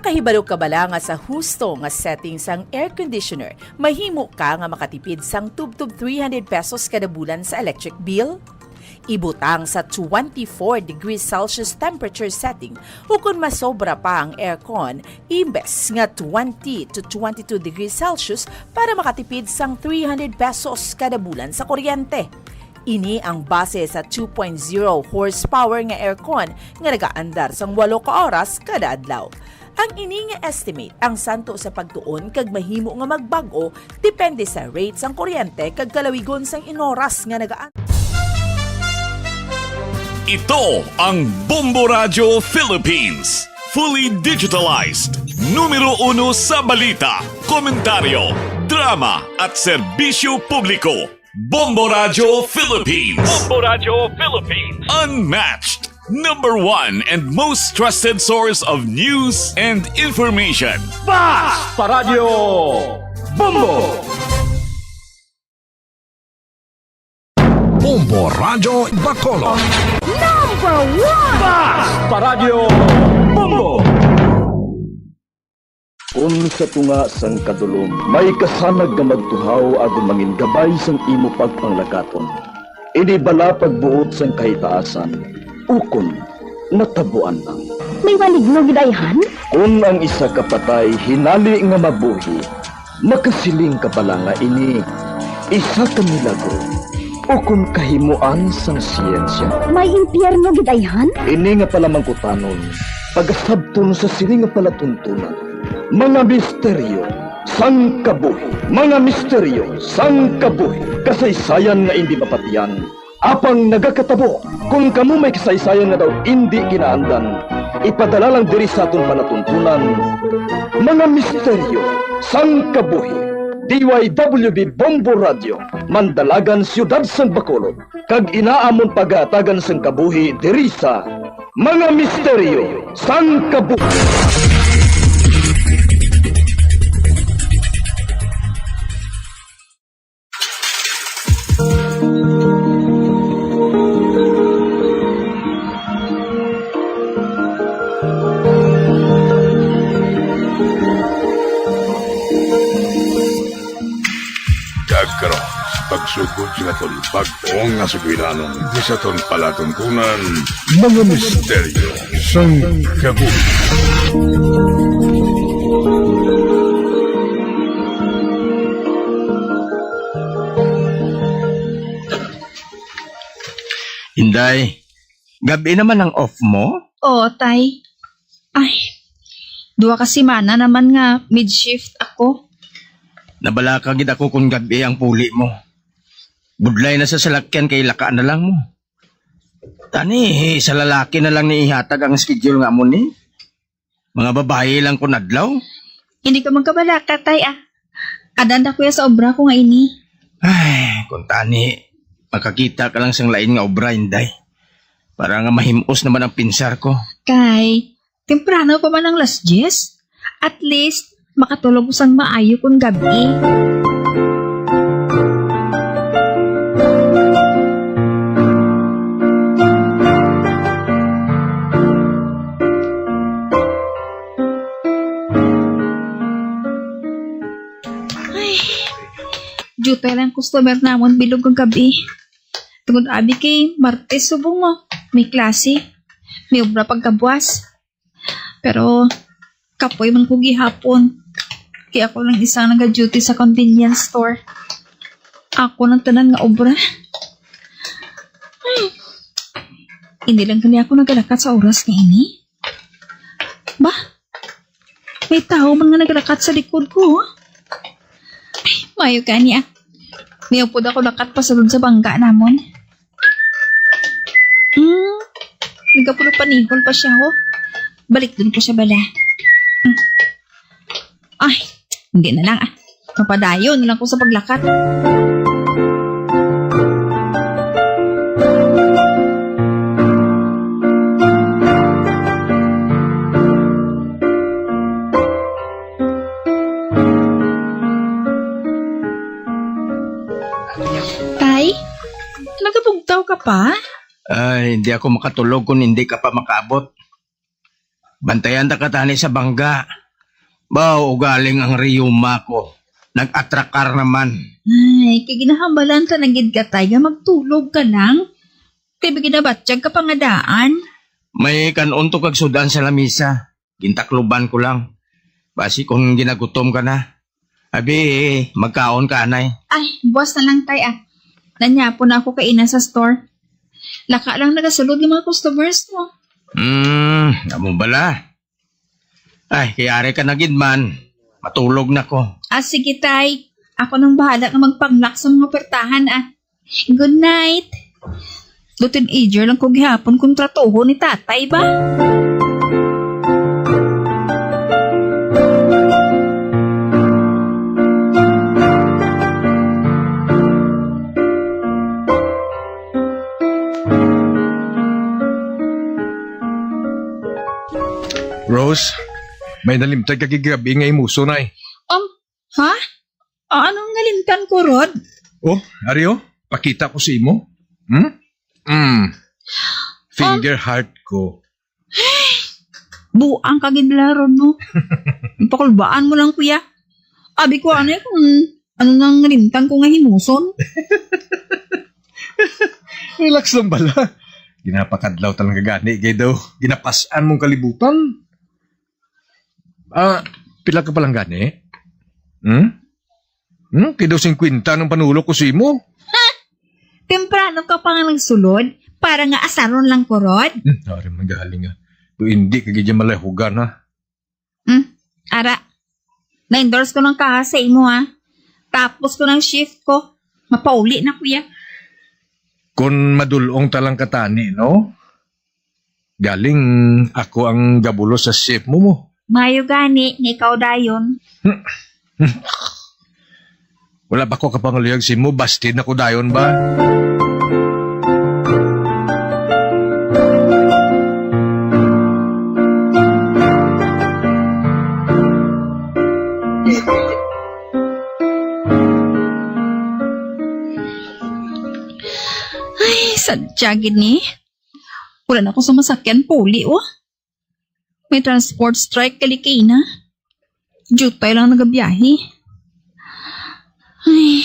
Nakahibalo ka bala nga sa husto nga setting sang air conditioner, mahimo ka nga makatipid sang tubtub 300 pesos kada bulan sa electric bill? Ibutang sa 24 degrees Celsius temperature setting hukon masobra pa ang aircon imbes nga 20 to 22 degrees Celsius para makatipid sang 300 pesos kada bulan sa kuryente. Ini ang base sa 2.0 horsepower nga aircon nga nagaandar sang 8 ka oras kada adlaw. Ang ini nga estimate ang santo sa pagtuon kag mahimo nga magbago depende sa rate sang kuryente kag kalawigon sang inoras nga nagaan. Ito ang Bombo Radio Philippines. Fully digitalized. Numero 1 sa balita, komentaryo, drama at serbisyo publiko. Bombo Radio Philippines. Bombo Radio Philippines. Unmatched. Number 1 and most trusted source of news and information. Basta Radio Bombo. Bombo Radio Bacolod. Number 1! Basta Radio Bombo. Sa tunga sang kadulom, may kasanag nga magtuhaw agon mangin gabay sang imo pagpanglakaton. Ini bala pagbuot sang kahitaasan, ukon natabuan lang. May maligno gidayhan? Kung ang isa ka patay hinali nga mabuhi, makasiling ka pala nga ini isa ka milagro. Ukon kahimuan sang siyensya. May impyerno gidayhan? Ini nga pala mangkutanon, pagasabton sa siling nga palatuntunan. Mga misteryo sang kabuhi, mga misteryo sang kabuhi, kasaysayan nga hindi mapatiyan. Apang nagakatabo, kung kamo may kasaysayan nga daw hindi ginaandan, ipadala lang diri sa aton palatuntunan. Mga misteryo sang kabuhi, DYWB Bombo Radio, Mandalagan, Siyudad San Bacolod, kag inaamon pagatagan sang kabuhi diri sa Mga Misteryo sang Kabuhi. Dagkaroon sa pagsugod sa aton pag-ong nga sugwinanong di sa aton palatuntunan mga misteryo sang kabuhi. Inday, gabi naman ang off mo? Oo, tay. Ay, 2 ka semana naman nga mid-shift ako. Nabalakagid ako kung gabi ang puli mo. Budlay na sa salakyan kay laka na lang mo. Tani, sa lalaki na lang ni ihatag ang schedule nga mo ni. Mga babae lang ko nadlaw. Hindi ka magkabalaka, tay ah. Adanda ko ya sa obra ko nga ini. Ay, kung tani, makakita ka lang sang lain nga obra, Inday. Para nga mahimos naman ang pinsar ko. Kay, temprano pa man ang last 10. At least, makatulog ko sang maayo kung gabi. Ay, jutay lang customer namon bilog ang gabi. Tungod abi kay Martes subong mo. May klase. May obra pagkabuas. Pero, kapoy man ko gihapon. Kaya ako lang isang nag-duty sa convenience store. Ako ng tanan nga obra. Hindi lang kani ako nagalakat sa oras nga ini. Ba? May tao man nga nagalakat sa likod ko. Ay, mayo ka niya. May upod ako lakat pa sa bangga namon. Nagkapulo panihol pa siya ho. Balik dun ko siya bala. Ay, hindi na lang ah. Papadayo na lang ko sa paglakat. Tay, nagapugtaw ka pa? Ay, hindi ako makatulog kung hindi ka pa makaabot. Bantayan ta katani sa bangga. Baw, ugaling ang riyuma ko. Nag-atrakar naman. Ay, kay ginahambalan ka ng gidgatay nga magtulog ka lang. Kay biginabatsyag ka pa nga daan. May kanon to kag sudan sa lamisa. Gintakluban ko lang. Basi kung ginagutom ka na. Abi, magkaon ka, anay. Ay, buwas na lang tay ah. Nanyapo na ako kainan sa store. Laka lang nagasulod yung mga customers mo. Amo bala. Ay, kayari ka na gid man. Matulog na ko. Ah, sige tay. Ako nang bahala na magpanglak sa mga pertahan ah. Good night. Lutin ager lang ko gihapon kung tratuho ni tatay ba? Rose, may nalimtag kagigabi nga imuso na eh. Ha? Anong ngalintan ko, Rod? Oh, Aryo, pakita ko si imo. Finger heart ko. Buang kagidla, Rod, no? Pakulbaan mo lang, kuya. Abi ko, ano kung ano nang ngalintan ko nga himuson? Relax lang bala. Ginapakadlaw talaga gani, kay daw. Ginapasan mong kalibutan. Pila ka palang gani? Kaya daw 50 ng panulo ko si imo. Temprano ka pa nga nagsulod para nga asaron lang ko, Rod. Nari magaling nga. To hindi kagidya malahugan ha. Ara, na-endorse ko ng kaha sa imo ha. Tapos ko ng shift ko. Mapauli na, kuya. Kung madulong talang katani, no? Galing ako ang gabulo sa chef mo. Mayo gani, nga ikaw dayon. Wala ba ko kapangaluyag si mo? Bastid na ko dayon ba? Ay, sadya gini. Wala na akong sumasakyan puli, oh. May transport strike kalikay na. Jutay lang nagabiyahe. Ay,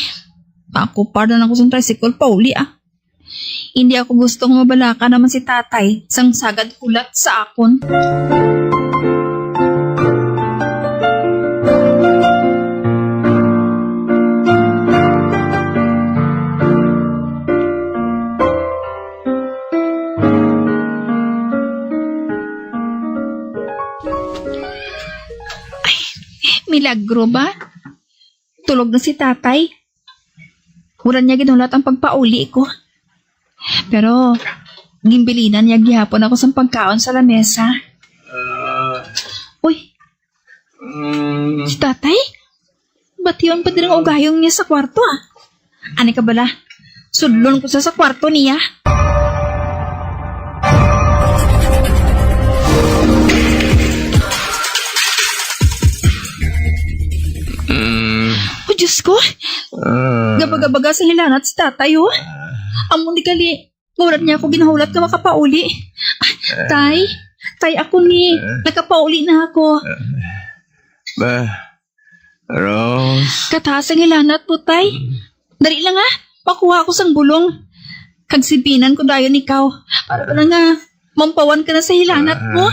pakupar na ako sa tricycle pauli, ah. Hindi ako gustong mabalaka naman si tatay sang sagad kulat sa akon. Milagro ba? Tulog na si tatay. Wala niya ginulat ang pagpauli ko. Pero, gimbilinan niya gihapon ako sa pagkaon sa lamesa. Uy, si tatay? Ba't yun pa din ang ugayong niya sa kwarto ah? Ani ka bala? Sudlon ko sa kwarto niya. Oh, Diyos ko. Gabaga-baga sa hilanat si tatay, oh. Amo ni kali. Ngurat niya ako ginahulat ka makapauli. Tay, ako ni. Nakapauli na ako. Rose. Kataas ang hilanat po, tay. Dali lang ah. Pakuha ako sang bulong. Kagsibinan ko dayon ikaw. Para na nga, mampawan ka na sa hilanat mo.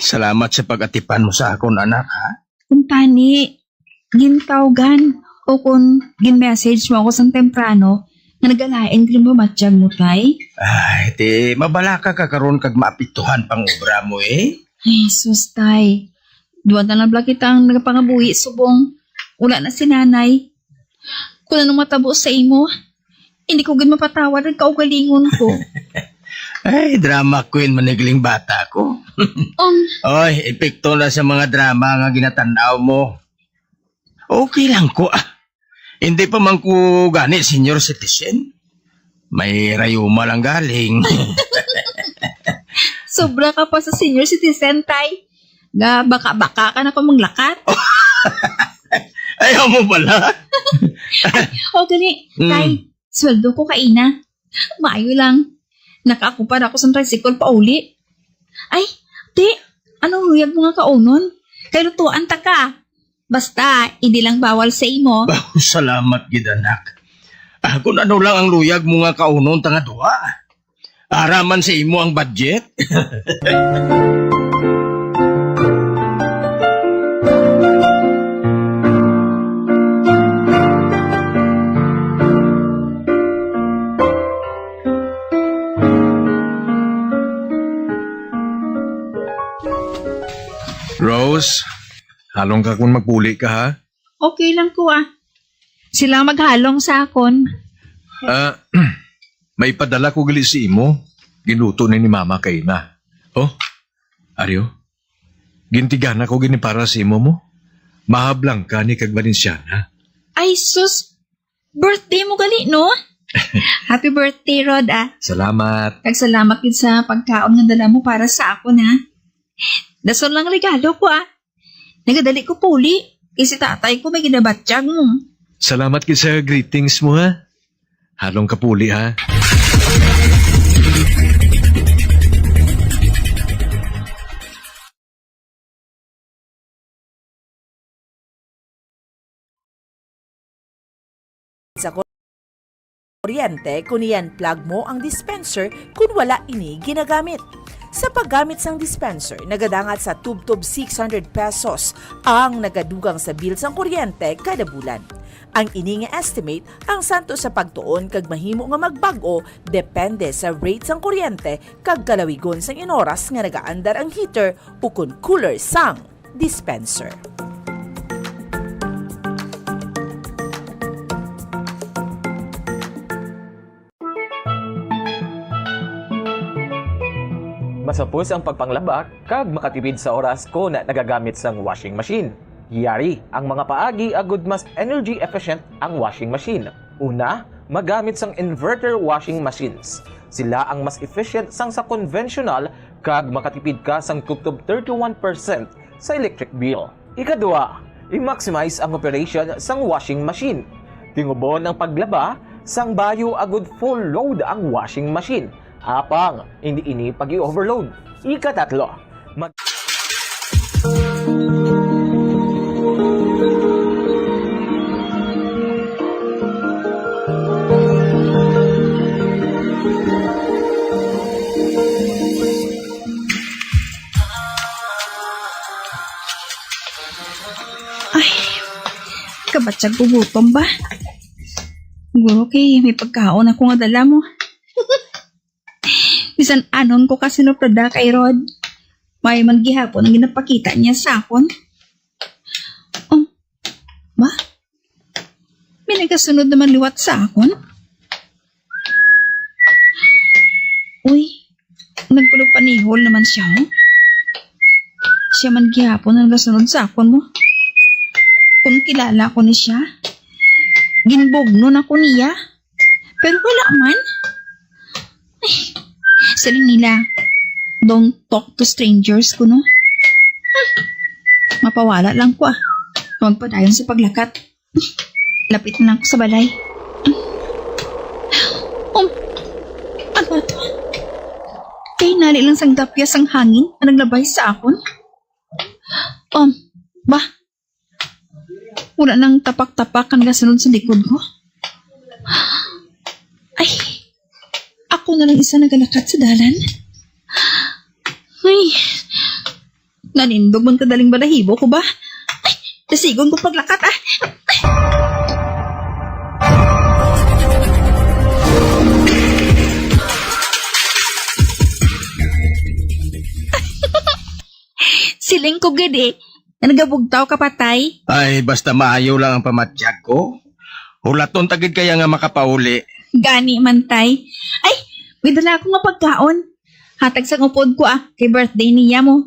Salamat sa pag-atipan mo sa akon, anak, ha? Kung tani, gintawgan o kung gin-message mo ako sa temprano nga nagalain ko mo matiyag mo, tay. Ay, di, mabala ka kakaroon kag maapituhan pang obra mo, eh. Ay, sus, tay. Duwan na lang kita ang nagapangabuhi, subong. Wala na si nanay. Kung anong matabo sa imo, hindi ko gin mapatawad ang kaugalingon ko. Ay, drama queen manigling bata ko. Oy, epekto na sa mga drama nga ginatanaw mo. Okay lang ko ah. Hindi pa man ko gani senior citizen. May rayuma lang galing. Sobra ka pa sa senior citizen, tay. Baka-baka ka na pa manglakat. Ayaw mo pala. O, gali. Tay, sweldo ko kaina. Maayo lang. Nakakupar ako sa tricycle pa uli. Ay, te, anong luyag mo nga kaunon? Kay lutuan ta ka. Basta, hindi lang bawal sa imo. Bah, salamat gid anak. Kung ano lang ang luyag mo nga kaunon tanga duha. Araman sa imo ang budget. Rose, halong ka kung magpuli ka ha? Okay lang ko Sila maghalong sa akon. May padala ko gali si imo. Ginuto ni mama kay na. Oh, Aryo, gintigana ko gini para si imo mo. Mahablang ka ni kag Valenciana. Ay, sus. Birthday mo gali, no? Happy birthday, Rod, Salamat. Nagsalamat yun sa pagkaon nga dala mo para sa akon, Dasol lang regalo ko, Nagadali ko puli. Kasi tatay ko may ginabatsyag mo. Salamat kid sa greetings mo ha. Halong kapuli ha. Sa kuryente, kung iyan plug mo ang dispenser kung wala ini ginagamit. Sa paggamit sang dispenser, nagadangat sa tub-tub 600 pesos ang nagadugang sa bill sang kuryente kada bulan. Ang ini nga estimate ang santo sa pagtuon kag mahimo nga magbago depende sa rate sang kuryente kag kalawigon sang inoras nga nagaandar ang heater o kun cooler sang dispenser. Masapos ang pagpanglaba kag makatipid sa oras ko na nagagamit sang washing machine. Yari, ang mga paagi agud mas energy efficient ang washing machine. Una, magamit sang inverter washing machines. Sila ang mas efficient sang sa conventional kag makatipid ka sang tubtob 31% sa electric bill. Ikadua, i-maximize ang operation sang washing machine. Tingubon ang paglaba sang bayo agud full load ang washing machine. Apang, hindi ini pag-i-overload. Ikatatlo, Ay, kabatsyag gugutom ba? Siguro kay may pagkaon ako nga dala mo. Bisan anon ko kasi no prada kay Rod. May man gihapon ang ginapakita niya sa akon. Ba? May nagkasunod naman liwat sa akon? Uy, nagpulo panihol naman siya, Siya man gihapon ang nagkasunod sa akon mo. Kung kilala ko ni siya, ginbugnon ako niya. Pero wala man. Ay, saling nila, don't talk to strangers ko, no? Mapawala lang ko, Magpadayon sa paglakat. Lapit na lang ko sa balay. Ano to? Kaya nali lang sang dapyas ang hangin na naglabay sa akon. Ba? Wala nang tapak-tapak ang kasunod sa likod ko. Ay, ako na lang isa nagalakat sa dalan. Ay, nanindog man kadaling balahibo ko ba? Ay, nasigon ko paglakat Siling ko gede, na nagabugtaw ka patay. Ay, basta maayo lang ang pamatsyag ko. Hulaton tagid kaya nga makapauli. Gani man tay. Ay, may dala akong mapagkaon. Hatag sa upod ko kay birthday niya mo.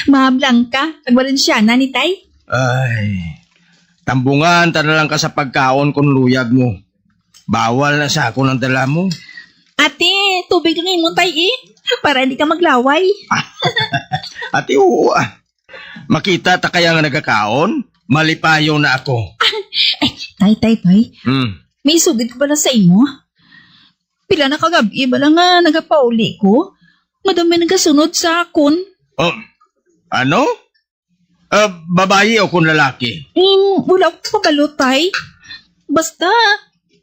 Mahablang ka, kag Valenciana ni tay. Ay, tambungan ta na lang ka sa pagkaon kung luyag mo. Bawal na sa ako ng dala mo. Ate, tubig lang mo tay para hindi ka maglaway. Ate, oo Makita ta kaya nga nagkakaon? malipayo na ako. Tay. May isugid ko pala sa imo. Pila na kagabi bala nga nagapauli ko. Madami nagasunod sa akon. Oh, ano? Babae o kung lalaki? Wala ko kabalo, tay. Basta,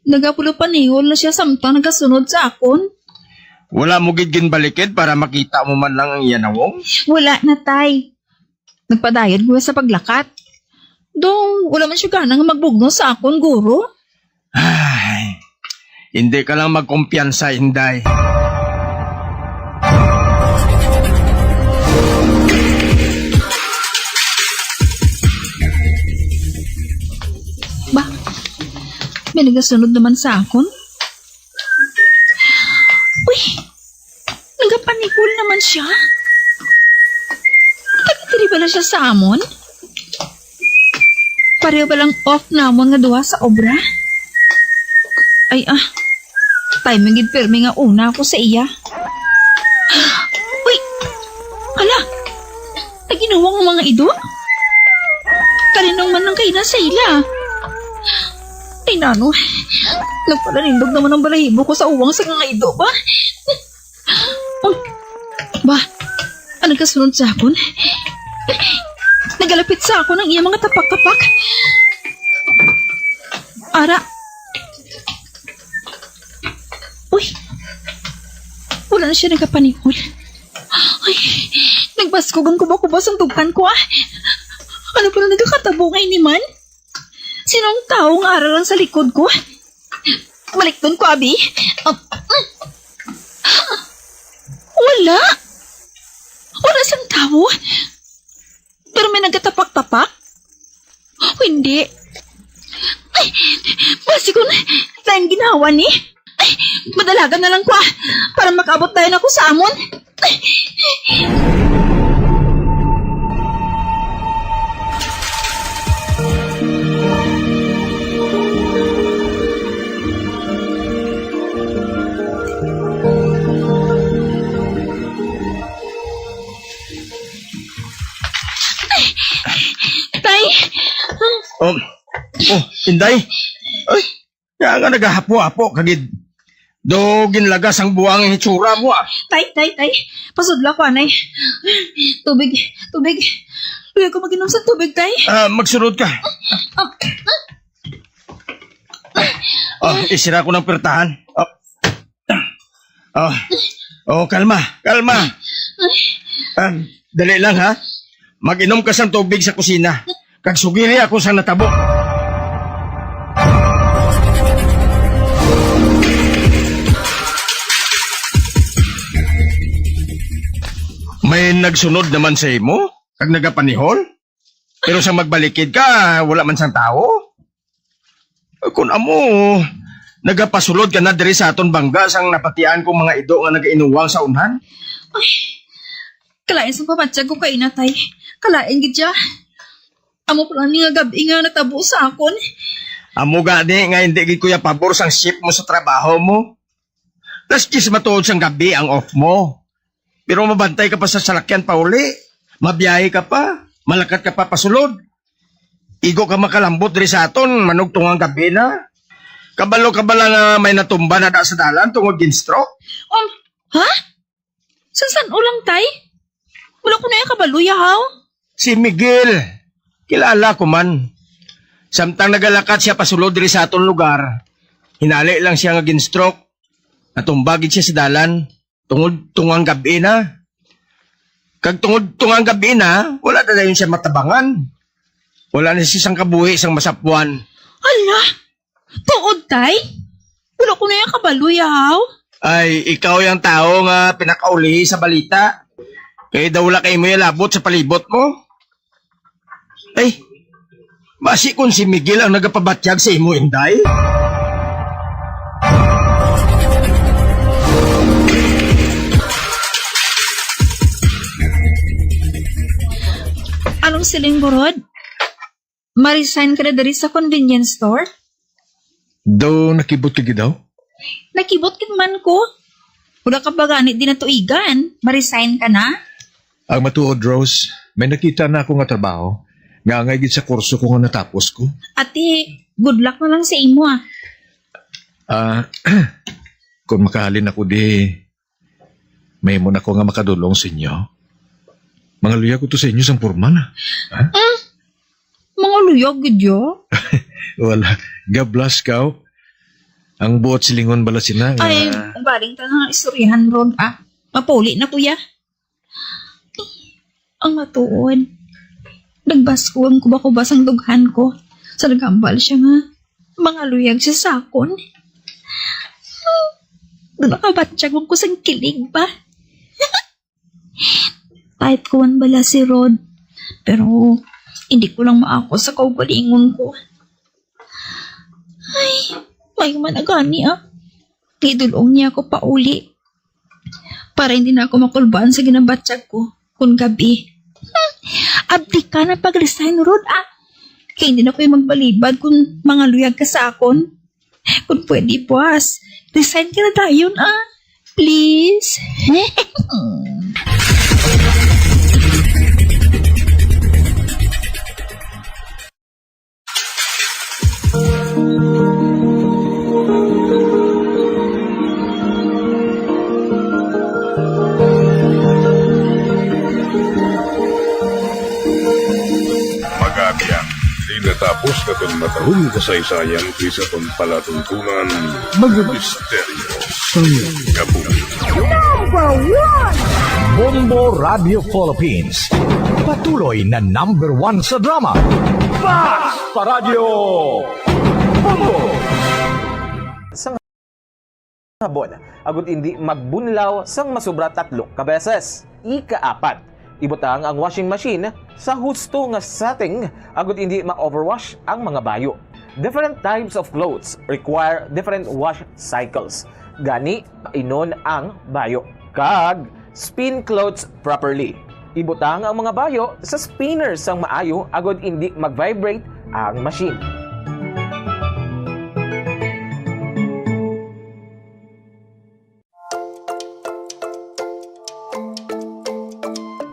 nagapulo panihol na siya samtang nagasunod sa akon. Wala mo gid ginbalikid para makita mo man lang ang iyanawong? Wala na, tay. Nagpadayad ko sa paglakat. Dong, wala man siya ganang magbugno sa akon, guro. Ay, hindi ka lang magkumpiyansa, Inday. Ba, may nagasunod naman sa akon? Uy, nagapanikul naman siya. Nagtiri ba na siya sa amon? Pareho ba lang off namon nga duha sa obra? Ay timing gid permi nga una ako sa iya. Uy, hala, naginawang ang mga ido? Kaninong man lang kayo na sa ila. Ay nano, nagpalanindog naman ang balahibo ko sa uwang sa mga ido ba? Ba, ano kasunod sa akon? Nagalapit sa ako ng iya mga tapak-tapak. Ara. Uy, wala na siya nagkapanikol. Ay, nagbaskogan ko ba ang tugkan ko Ano pala nagkakatabo ngayon ni man? Sinong taong aralang sa likod ko? Balik doon ko, Abi. Wala. Wala siyang tao. Pero may nagkatapak-tapak? Hindi. Ay, basi ko na tayong ginawa ni. Ay, madalagan na lang ko para makaabot tayo na ako sa amon. Ay. Tay! Oh, Inday. Ay, kaya nga nagahapo-hapo kagid. Do ginlagas ang buwang hitsura mo Tay. Pasudla ko, anay. Tubig. Luya ko mag-inom sa tubig, tay. Magsunod ka. Isira ko ng pertahan. Kalma. Dali lang ha. Mag-inom ka sang tubig sa kusina. Kag sugiri ako sang natabo. May nagsunod naman sa imo? Kag nagapanihol? Pero sa magbalikid ka, wala man sang tao? Kung amo, nagapasulod ka na diri sa aton bangga sang napatian kong mga ido nga nagainuwang sa unhan? Ay, kalain sa pamatsyag ko kay inatay. Kalain gid siya. Amo pala ni nga gabi nga natabo sa akon. Amo gani nga hindi gid kuya pabor sang shift mo sa trabaho mo. Laskis matuod sang gabi ang off mo. Pero mabantay ka pa sa salakyan pa uli. Mabiyahe ka pa. Malakat ka pa pasulod. Igo ka makalambot diri sa aton manugtong ang gabi na. Kabalo ka ba lang may natumba na da sa dalan tungod gin-stroke? Ha? San ulang tay? Wala ko na yung kabaluya, haw? Si Miguel. Kilala ko man. Samtang nagalakat siya pasulod diri sa aton lugar, hinali lang siya nga gin-stroke. Natumbagid siya sa dalan. Tungod tungang gabi na. Kag tungod tungang gabi na, wala na dayon siya matabangan. Wala na siya sang kabuhi, sang masapuan. Hala! Tuod, tay? Wala ko na yung kabaluya, haw? Ay, ikaw yung tao nga pinakauli sa balita. Kaya daw wala kayo mo yung labot sa palibot mo. Ay, basi kung si Miguel ang nagapabatyag sa imo, Inday? Anong siling burod? Marisign ka na dari sa convenience store? Do nakibot ka daw? Nakibot kit man ko. Wala ka ba ganit din na tuigan? Marisign ka na? Ang matuod, Rose, may nakita na ako nga trabaho Nga ngay gid sa kurso ko nga natapos ko. Ate, good luck na lang sa imo ah. Kung makahalin ako di, may mo na ko nga makadulong sa inyo. Mga luya ko to sa inyo sang purman ha? Mga luyag gid yo. Wala, gablas ka. Ang buot silingon bala sina nga. Ay, baling ta ng istoryahan Rod ah. Mapuli na kuya. Ang matuod. Nagbaskuang kubas ang dughan ko. Sa nagambal siya nga. Mga luyag sa sakon. Nakabatsyag ko sa kilig pa. Type ko man bala si Rod. Pero hindi ko lang maako sa kaugalingon ko. Ay, may managani ah. Idulong niya ako pauli. Para hindi na ako makulbaan sa ginabatsyag ko kung gabi. Abdi ka na pag-resign, Rod ah. Kaya hindi na ko yung magbalibad kung mga luyag ka sa akon. Kung pwede, boss. Resign ka na tayo ah. Please. Magabiyan. Di natapos na itong matahong kasaysayan kaysa itong palatuntunan mga misteryo sa kabuhi. Bombo Radio Philippines. Patuloy na #1 sa drama. Fast Paradyo Bombo! Sang habon, agud hindi magbunlaw sang masubra 3 ka beses. Ika-4, ibutang ang washing machine sa husto nga setting agud hindi ma-overwash ang mga bayo. Different types of clothes require different wash cycles. Gani, inon ang bayo. Kag, spin clothes properly. Ibutang ang mga bayo sa spinner sang maayo agud hindi mag-vibrate ang machine.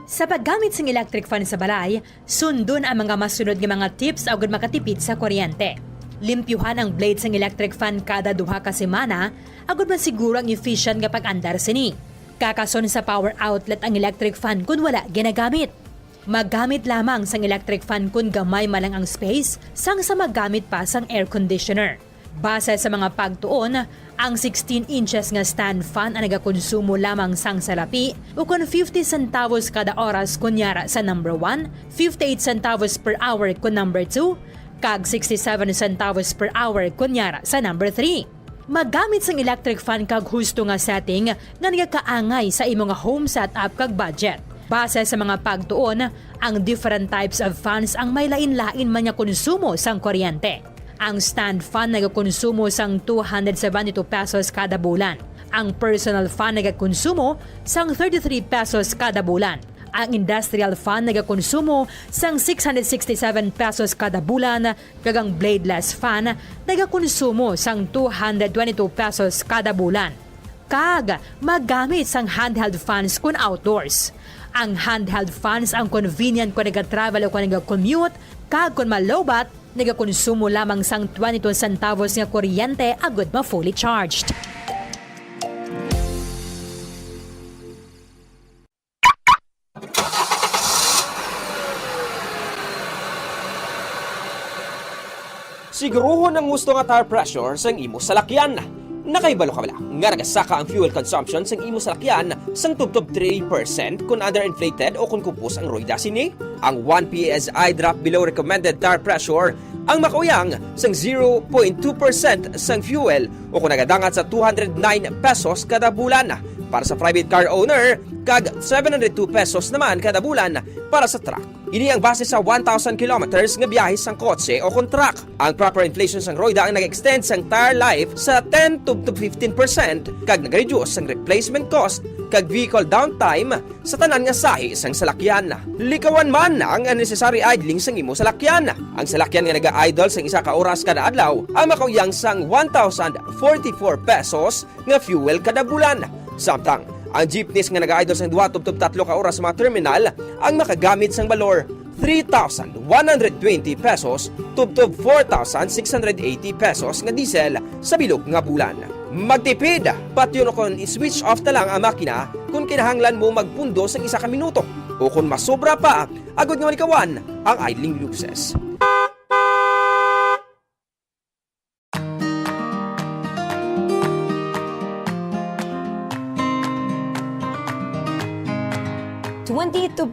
Sa paggamit ng electric fan sa balay, sundon ang mga masunod nga mga tips agud makatipid sa kuryente. Limpyuhan ang blades ng electric fan kada 2 ka semana, agud masiguro ang efficient nga pag-andar sini. Kakason sa power outlet ang electric fan kung wala ginagamit. Maggamit lamang sang electric fan kung gamay malang ang space, sang sa maggamit pa sang air conditioner. Base sa mga pagtuon, ang 16 inches nga stand fan ang nagakonsumo lamang sang salapi o kung 50 centavos kada oras kunyara sa number 1, 58 centavos per hour kung number 2, kag 67 centavos per hour kunyara sa number 3. Maggamit sang electric fan kag husto nga setting nga nagakaangay sa imong home setup kag budget. Base sa mga pagtuon, ang different types of fans ang may lain-lain man nga konsumo sang kuryente. Ang stand fan nagakonsumo sang 272 pesos kada bulan. Ang personal fan nagakonsumo sang 33 pesos kada bulan. Ang industrial fan nagakonsumo sang 667 pesos kada bulan, kag ang bladeless fan nagakonsumo sang 222 pesos kada bulan. Kag maggamit sang handheld fans kun outdoors. Ang handheld fans ang convenient kung nag-travel o kung nag-commute, kag kung malobat, nagakonsumo lamang sang 22 centavos nga kuryente agud ma fully charged. Siguruhon ang gusto nga tire pressure sang imo salakyan. Nakaibalo ka bala nga nagasaka ang fuel consumption sang imo salakyan sang tubtob 3% kung underinflated o kung kupos ang rueda sini. Ang 1 PSI drop below recommended tire pressure ang makauyang sang 0.2% sang fuel o kung nagadangat sa 209 pesos kada bulan para sa private car owner, kag 702 pesos naman kada bulan para sa truck. Ini ang base sa 1,000 kilometers nga biyahe sang kotse o kung truck. Ang proper inflation sang roida ang nag-extend sang tire life sa 10 to 15% kag nag-reduce sang replacement cost kag vehicle downtime sa tanan nga sahi sang salakyan. Likawan man ang unnecessary idling sang imo salakyan. Ang salakyan nga naga-idle sang 1 ka oras kada adlaw ang makauyang sang 1,044 pesos nga fuel kada bulan. Samtang ang jeepneys nga nag-idle sang 2 to 3 ka oras sa mga terminal ang makagamit sang balor 3,120 pesos tubtob 4,680 pesos nga diesel sa bilog nga bulan. Magtipid, patyo kon i-switch off na lang ang makina kung kinahanglan mo magpundo sa isa ka minuto o kung masobra pa, agad nga malikawan ang idling luces.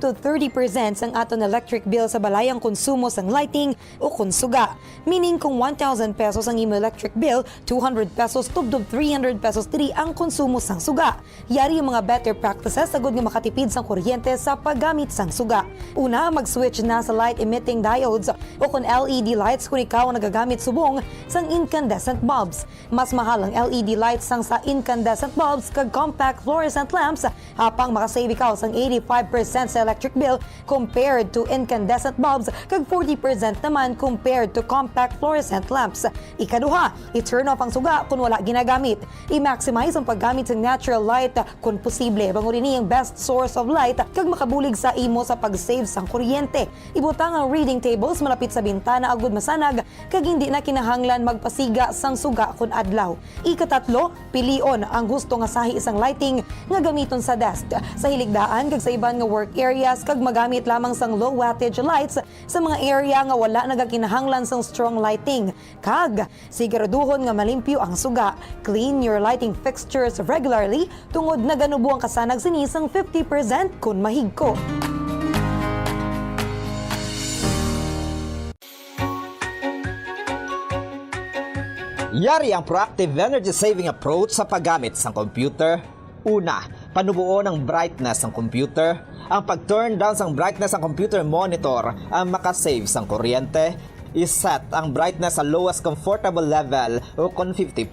to 30% ang aton electric bill sa balayang konsumo sang lighting o konsuga. Meaning kung 1,000 pesos ang imo electric bill, 200 pesos tubdob 300 pesos diri ang konsumo sang suga. Yari yung mga better practices sagod nga makatipid sang kuryente sa paggamit sang suga. Una, mag-switch na sa light emitting diodes o kung LED lights kung ikaw ang nagagamit subong sang incandescent bulbs. Mas mahal ang LED lights sang sa incandescent bulbs kag compact fluorescent lamps hapang makasave ikaw sang 85% sa electric bill compared to incandescent bulbs kag 40% naman compared to compact fluorescent lamps. Ikaduha, i-turn off ang suga kung wala ginagamit. I-maximize ang paggamit ng natural light kung posible. Bangunin niya ang best source of light kag makabulig sa imo sa pag-save sang kuryente. Ibutang ang reading tables malapit sa bintana agud masanag kag hindi na kinahanglan magpasiga sang suga kun adlaw. Ikatatlo, pilion ang gusto nga sahi isang lighting nga gamiton sa desk, sa hiligdaan kag sa iban nga work areas kag magamit lamang sang low wattage lights sa mga area nga wala nagakinahanglan sang strong lighting. Kag siguraduhon nga malimpyo ang suga. Clean your lighting fixtures regularly tungod na ganubo ang kasanag sinisang 50% kun mahigko. Yari ang proactive energy saving approach sa paggamit ng computer. Una, panubuo ng brightness ng computer. Ang pag-turn down ng brightness ng computer monitor ang makasave ng kuryente. I-set ang brightness sa lowest comfortable level o kung 50%.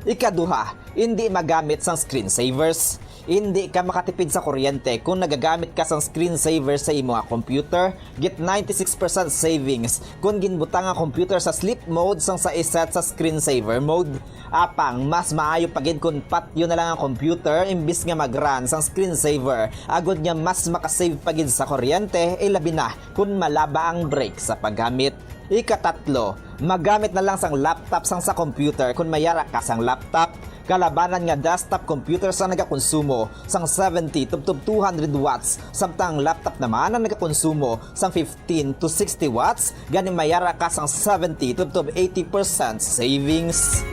Ikaduha, hindi magamit ng screensavers. Hindi ka makatipid sa kuryente kung nagagamit ka ng screensaver sa imo nga computer. Get 96% savings kung ginbutang ang computer sa sleep mode sang sa iset sa screensaver mode. Apang, mas maayo pagid kung patyo na lang ang computer imbis nga mag-run sang screensaver. Agod nga mas makasave pagid sa kuryente, ilabi na kung malaba ang break sa paggamit. Ikatatlo, magamit na lang sang laptop sang sa computer kung mayara ka sang laptop. Kalabanan nga desktop computer sa nagakonsumo sang 70 to 200 watts samtang laptop naman ang nagakonsumo sang 15 to 60 watts gani mayara ka sang 70 to 80% savings.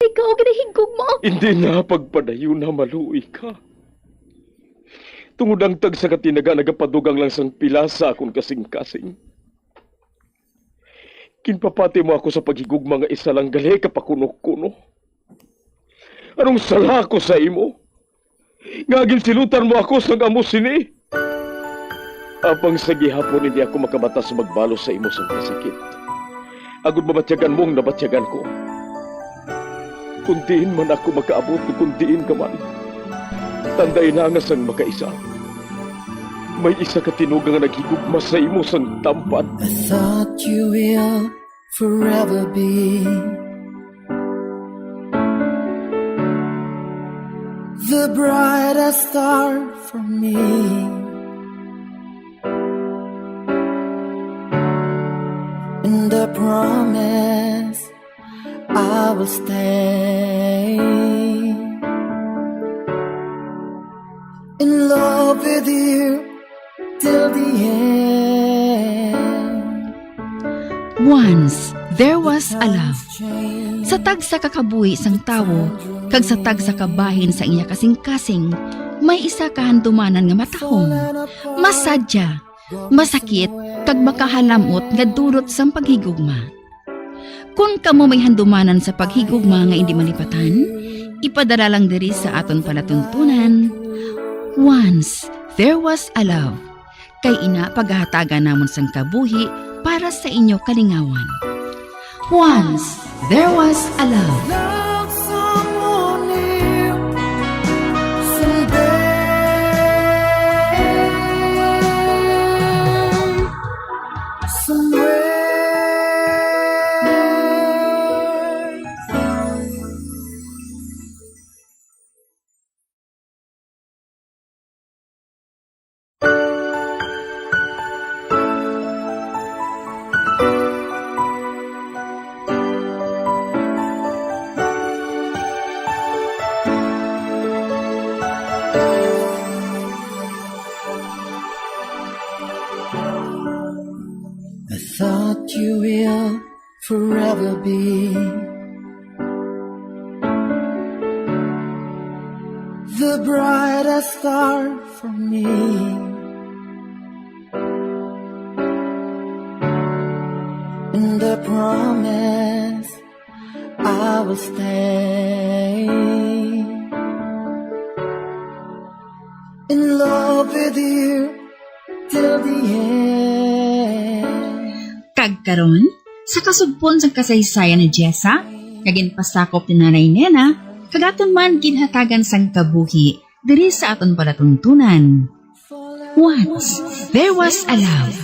Ikaw ginahigog mo. Hindi na pagpadayon na maluoy ka. Tungod ang tag sa katinaga nagapadugang lang sang pilasa akong kasing-kasing. Kinpapati mo ako sa paghigugma nga isa lang gali kapakuno-kuno. Anong sala ko sa imo? Ngagin silutan mo ako sa amo sini. Apang sa gihapon hindi ako makabatas magbalo sa imo sa kasakit. Agud mabatyagan mong nabatyagan ko. Kundiin man ako makaabot, kundiin ka man. Tanday na nga sang makaisa. May isa ka tinugang nga naghigugma sa imo sang tampat. I thought you will forever be the brightest star for me. And I promise I will stay in love with you till the end. Once, there was a love. Sa tag sa kakabuhi sang tawo, kag sa tag sa kabahin sa iya kasing-kasing, may isa kahandumanan nga matahong. Masadya, masakit, kag makahalamot nga durot sang paghigugma. Kung kamo may handumanan sa paghigugma nga hindi malipatan, ipadala lang diri sa aton palatuntunan. Once, there was a love. Kay ina paghahatagan namon sang kabuhi para sa inyo kalingawan. Once, there was a love. the brightest star for me. And I promise I will stay in love with you till the end. Kagkaron, sa kasugpon sa kasaysayan ni Jessa, kagin pasakop ni Nanay Nena, kagaton man ginhatagan sang kabuhi diri sa aton palatuntunan. Once, there was a love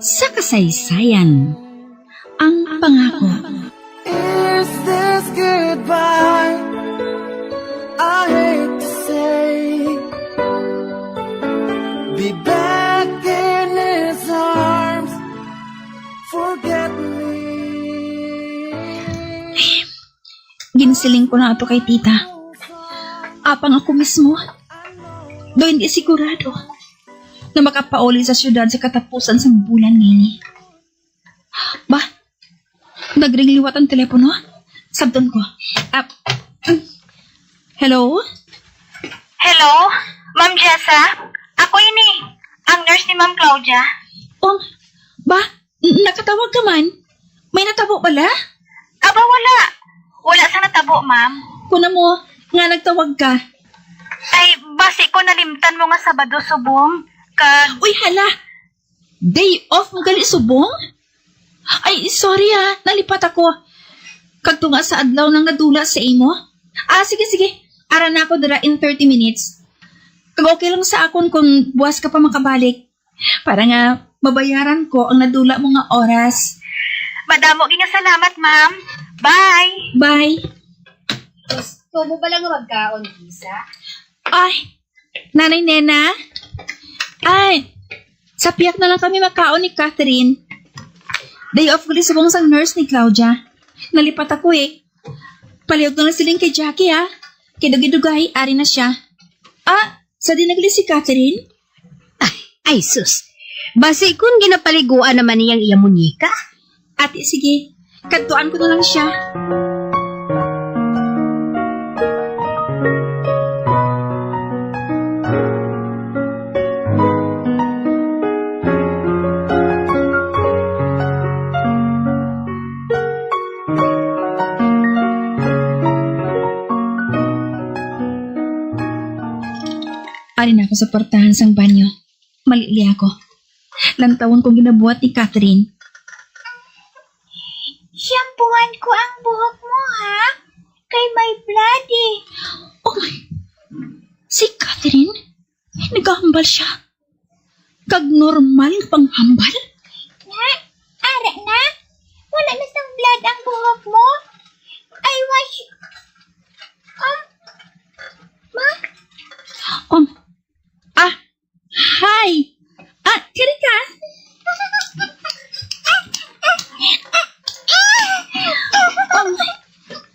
sa kasaysayan. Ang pangako. Is this goodbye? I hate to say, be back in his arms, forget me. Ginsiling ko na ito kay tita. Apang ako mismo. Do hindi sigurado na makapauli sa syudad sa katapusan sa bulan nini. Ba? Nagring liwat ang telepono? Sabdon ko. Hello? Hello? Ma'am Jessa? Ako ini. Ang nurse ni Ma'am Claudia. Ba? Nakatawag ka man? May natabo pala? Aba, wala. Wala sa natabo, ma'am. Kuna mo, nga nagtawag ka. Ay, basi ko nalimtan mo nga Sabado subong. Uy, hala! Day off mo gali subong? Ay, sorry nalipat ako. Kagto nga sa adlaw nang nadula sa imo. Sige. Ara na ako dira in 30 minutes. Kag okay lang sa akon kung buwas ka pa makabalik. Para nga mabayaran ko ang nadula mo nga oras. Madamo nga salamat, ma'am. Bye! Bye! Gusto mo ba lang magkaon, Lisa? Ay! Nanay Nena? Ay! Sa piyak na lang kami makaon ni Catherine. Day off gali subong sang nurse ni Claudia. Nalipat ako Palihog na lang siling kay Jackie Kidugidugay, ari na siya. Sa dinagli si Catherine? Ay, sus. Basi kung ginapaliguan naman niyang iya munyika. Ate, sige. Kantuan ko na lang siya. Ari na ako sa portahan sang banyo. Malili ako. Lantawon kong ginabuhat ni Catherine. Shampooan ko ang buhok mo, ha? Kay may blood Oh my... Si Catherine? Naghahambal siya. Kag normal na panghambal? Ara na? Wala na sang blood ang buhok mo? I wash... Ma? Hi! Kiri ka?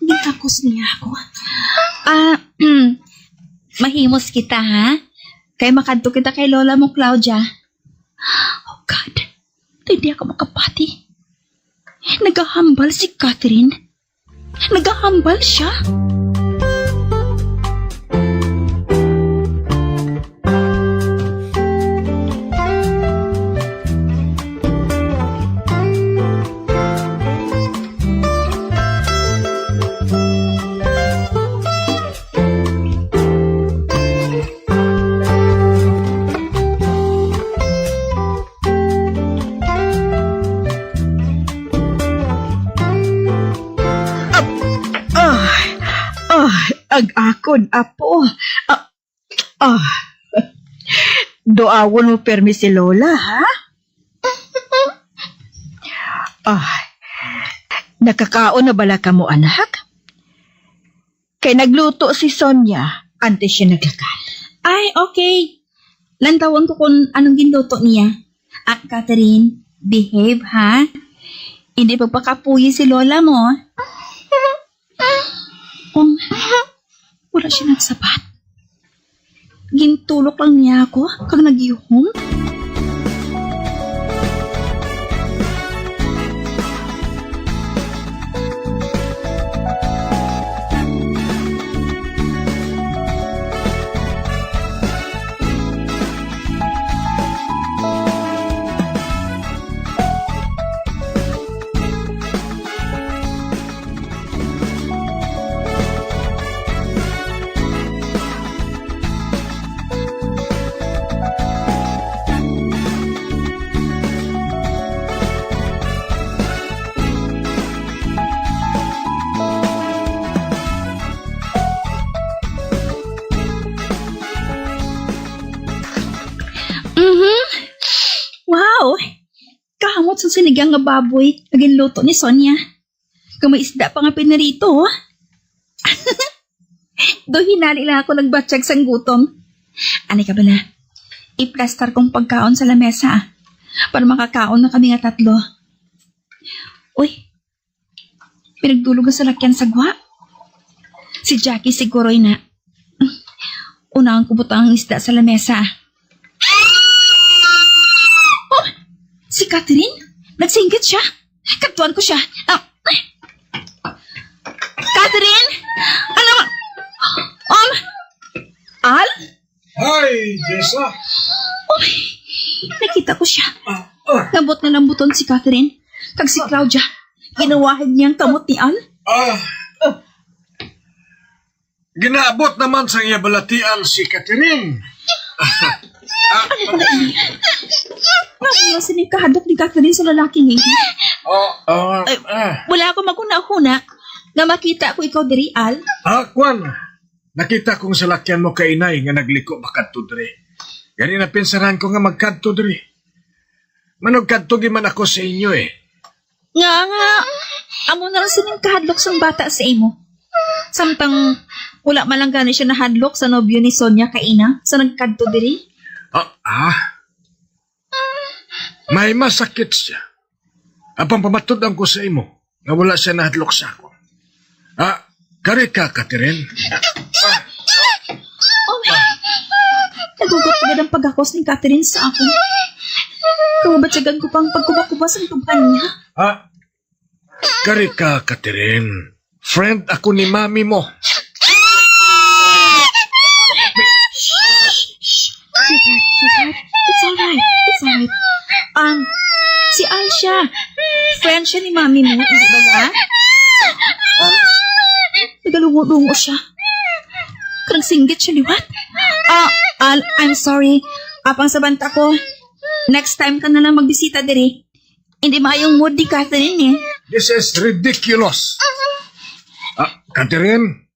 Gitakos niya ako. Mahimos kita, ha? Kaya makadto kita kay lola mo, Claudia. Oh, God. Hindi ako makapati. Nagahambal si Catherine. Nagahambal siya. Ag-akon, apo. Doawon mo permi si Lola, ha? Nakakaon na bala ka mo, anak? Kay nagluto si Sonia, antes siya naglakan. Ay, okay. Lantawan ko kung anong ginluto niya. Catherine, behave, ha? Hindi pagpakapuyi si Lola mo. Wala siya nagsabat. Gintulok lang niya ako kag nagyuhom. sa sinigang nga baboy naging luto ni Sonia. Kung may isda pa nga pinarito, oh. Do hinali lang ako nagbatsyag sang gutom. Ani ka ba na? I-plaster kong pagkaon sa lamesa para makakaon na kami nga tatlo. Uy, pinagdulog sa lakyan sa gwa. Si Jackie siguro'y na. Unang kubutang ang isda sa lamesa. Oh, si Catherine? Nagsinggit siya. Katuan ko siya. Catherine? Ano? Al? Hi, Jessa. Oh, nakita ko siya. Lambot na lambuton si Catherine. Kag si Claudia. Ginawahan niyang kamot ni Al. Ginaabot naman sa iya balatian si Catherine. Nakula sinig kahadok ni Catherine sa lalaki ngayon. Wala ako maguna-huna na makita ko ikaw diri, Al. Kwan. Nakita kong salakyan mo kay inay nga nagliko makadto diri. Ganina pinsaran ko nga magkadto diri. Manugkadto giman ako sa inyo eh. Nga, amo na lang sining kahadlok sang bata sa imo. Samtang wala malang gani siya nahadlok sa nobyo ni Sonia kay ina sa nagkadto diri. May masakit siya. Apang pamatod ko sa imo nga wala siya nahadlok sa ako. Kari ka, Catherine. Nagugot agad ang pagkakos ni Catherine sa akin. Kawabatsagan ko pang pagkubakubas ang tuban niya. Kari ka, Catherine. Friend ako ni mami mo. Sweetheart. It's alright. Si Aisha. Friend siya ni mami mo, hindi ba na? Nagalungo-lungo siya. Karang singgit siya, liwat. Al, I'm sorry. Apang sabanta ko. Next time ka na lang magbisita diri. Hindi maayong mood ni Catherine eh. This is ridiculous. Catherine,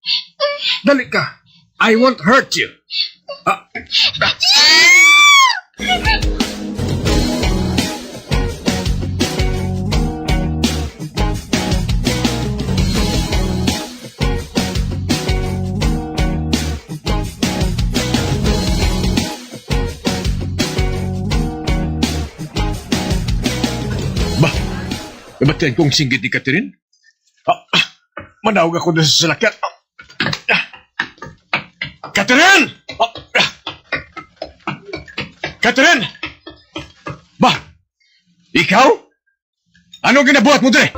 dali ka. I won't hurt you. Nabatian kong singgit ni Catherine? Manawag ako na sa salakyan. Catherine! Catherine! Ikaw? Ano ginabuhat mo dre?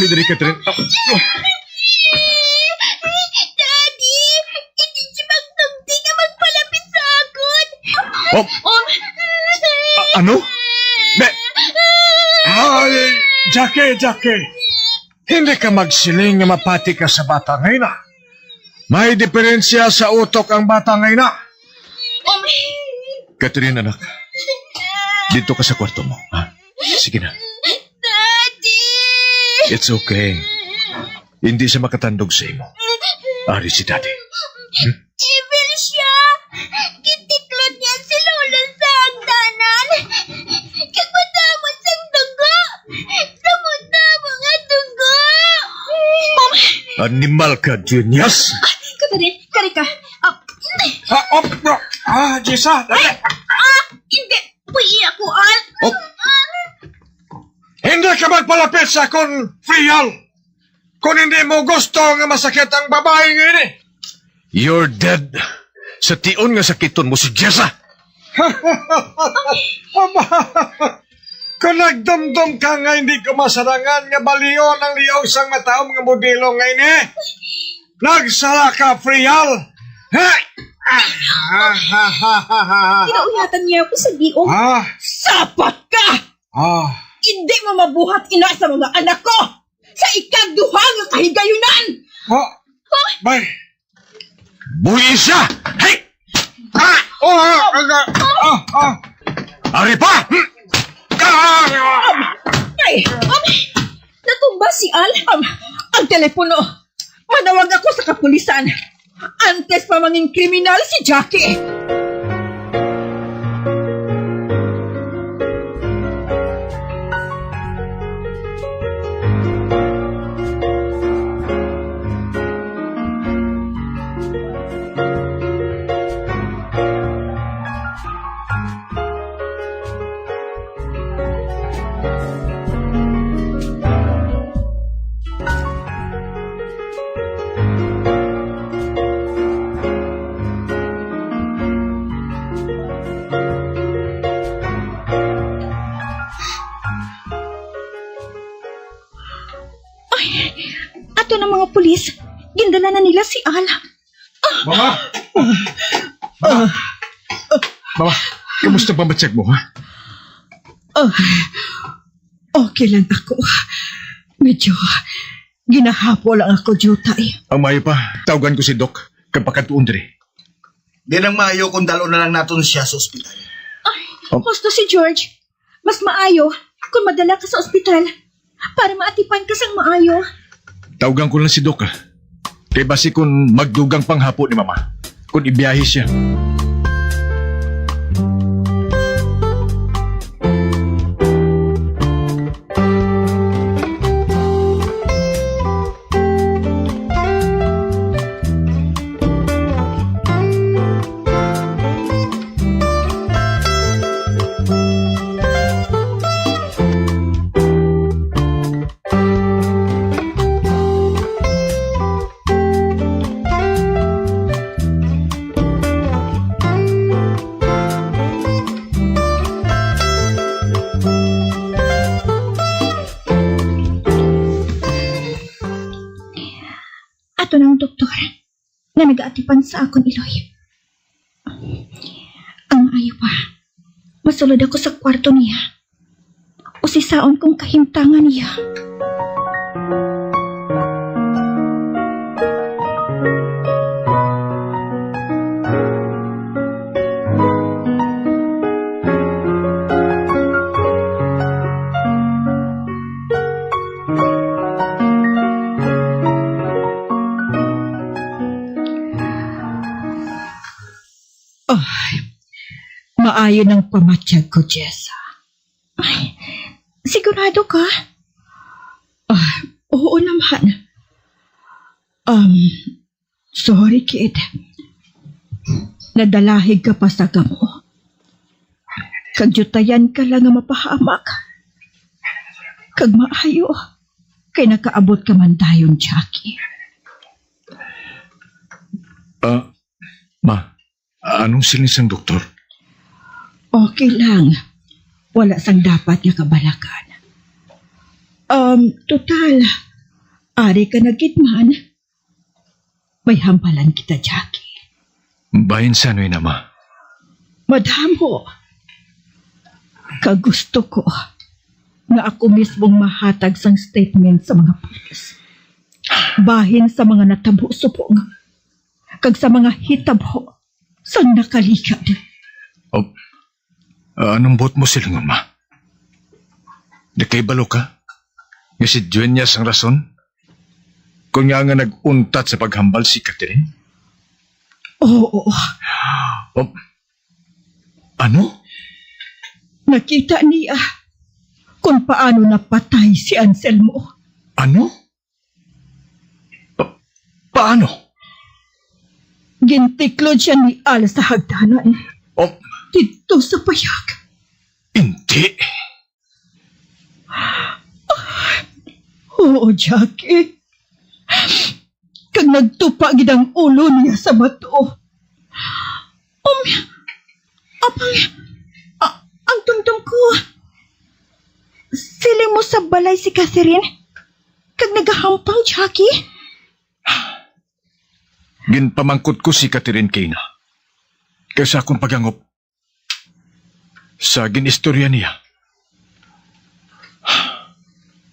Dali, Catherine. Daddy! Hindi siya magtugti ka magpalapit sa akin! Ano? Jackie! Hindi ka magsiling nga mapati ka sa bata ngayon na. May diferensya sa utok ang bata ngayon na. Catherine, anak. Dito ka sa kwarto mo. Sige na. It's okay. Hindi siya makatandog sa imo. Ari si Daddy. Evil siya! Kitiklod niya si Lola sa hagdanan! Kagmatamot sang dugo! Samot-tamo nga dugo! Animal ka, genius! Catherine, kari ka. Jessa! Hindi! Puyi ako, Al! Hindi ka magpalapit sa akong frial kung hindi mo gusto nga masakit ang babae ngayon eh. You're dead Sa tion nga sakiton mo si Jessa. Aba, kung nagdumdum ka nga hindi ka masarangan nga baliyon ang liyaw sang mataom nga modelo ngayon eh. Nagsala ka, Frial. Kinauyatan niya ako sa diong. Sapat ka! Hindi mo mabuhat ina sa mga anak ko! Sa ikagduha nga kahigayunan! Bay! Buhi siya! Hey! Ari pa! Ay! Natumba si Al. Ang telepono. Manawag ako sa kapulisan. Antes pa manging kriminal si Jackie. Ato ng mga pulis, gindala na nila si Al. Mama! Mama, kamusta ba matsyag mo, ha? Okay lang ako. Medyo ginahapo lang ako, Jutay. Ang mayo pa, tawagan ko si Doc, kapakatuon diri. Di nang maayo kung dalo na lang natin siya sa ospital. Gusto si George. Mas maayo kung madala ka sa ospital para maatipan ka sang maayo. Tawagan ko lang si Doc, ha? Kaya basi kung magdugang panghapo ni Mama, kung ibiyahe siya. Ato ng doktor na nag-aatipan sa akon, Iloy. Ang ayo pa, masulod ako sa kwarto niya. O sisaon kong kahimtangan niya. Maayo ng pamatsyag ko, Jessa. Ay, sigurado ka? Oo naman. Sorry, kid. Nadalahig ka pa sa gamo. Kagjutayan ka lang nga mapahamak. Kag maayo, kay nakaabot ka man dayon, Jackie. Ma, anong sinisang doktor? Okay lang. Wala sang dapat nga kabalakan. Total. Ari ka nagkitman. May hampalan kita, Jackie. Bahin sa ano'y na, Ma? Madamo. Kagusto ko na ako mismong mahatag sang statement sa mga pulis. Bahin sa mga natabo supong. Kag sa mga hitabo sang nakalikad. Anong buot mo sila nga, Ma? Nakaibalo ka? Nga si Dueñas ang rason? Kung nga nag-untat sa paghambal si Catherine? Oo. Ano? Nakita niya kung paano napatay si Anselmo. Ano? Paano? Gintiklod siya ni Al sa hagdanan. Dito sa payag. Hindi. Oo, Jackie. Kag nagtupa gid ang ulo niya sa bato. Ang tumdum ko. Siling mo sa balay si Catherine? Kag nagahampang, Jackie? Ginpamangkot ko si Catherine Kay na. Kaysa akong pagangop. Sa ginistorya niya.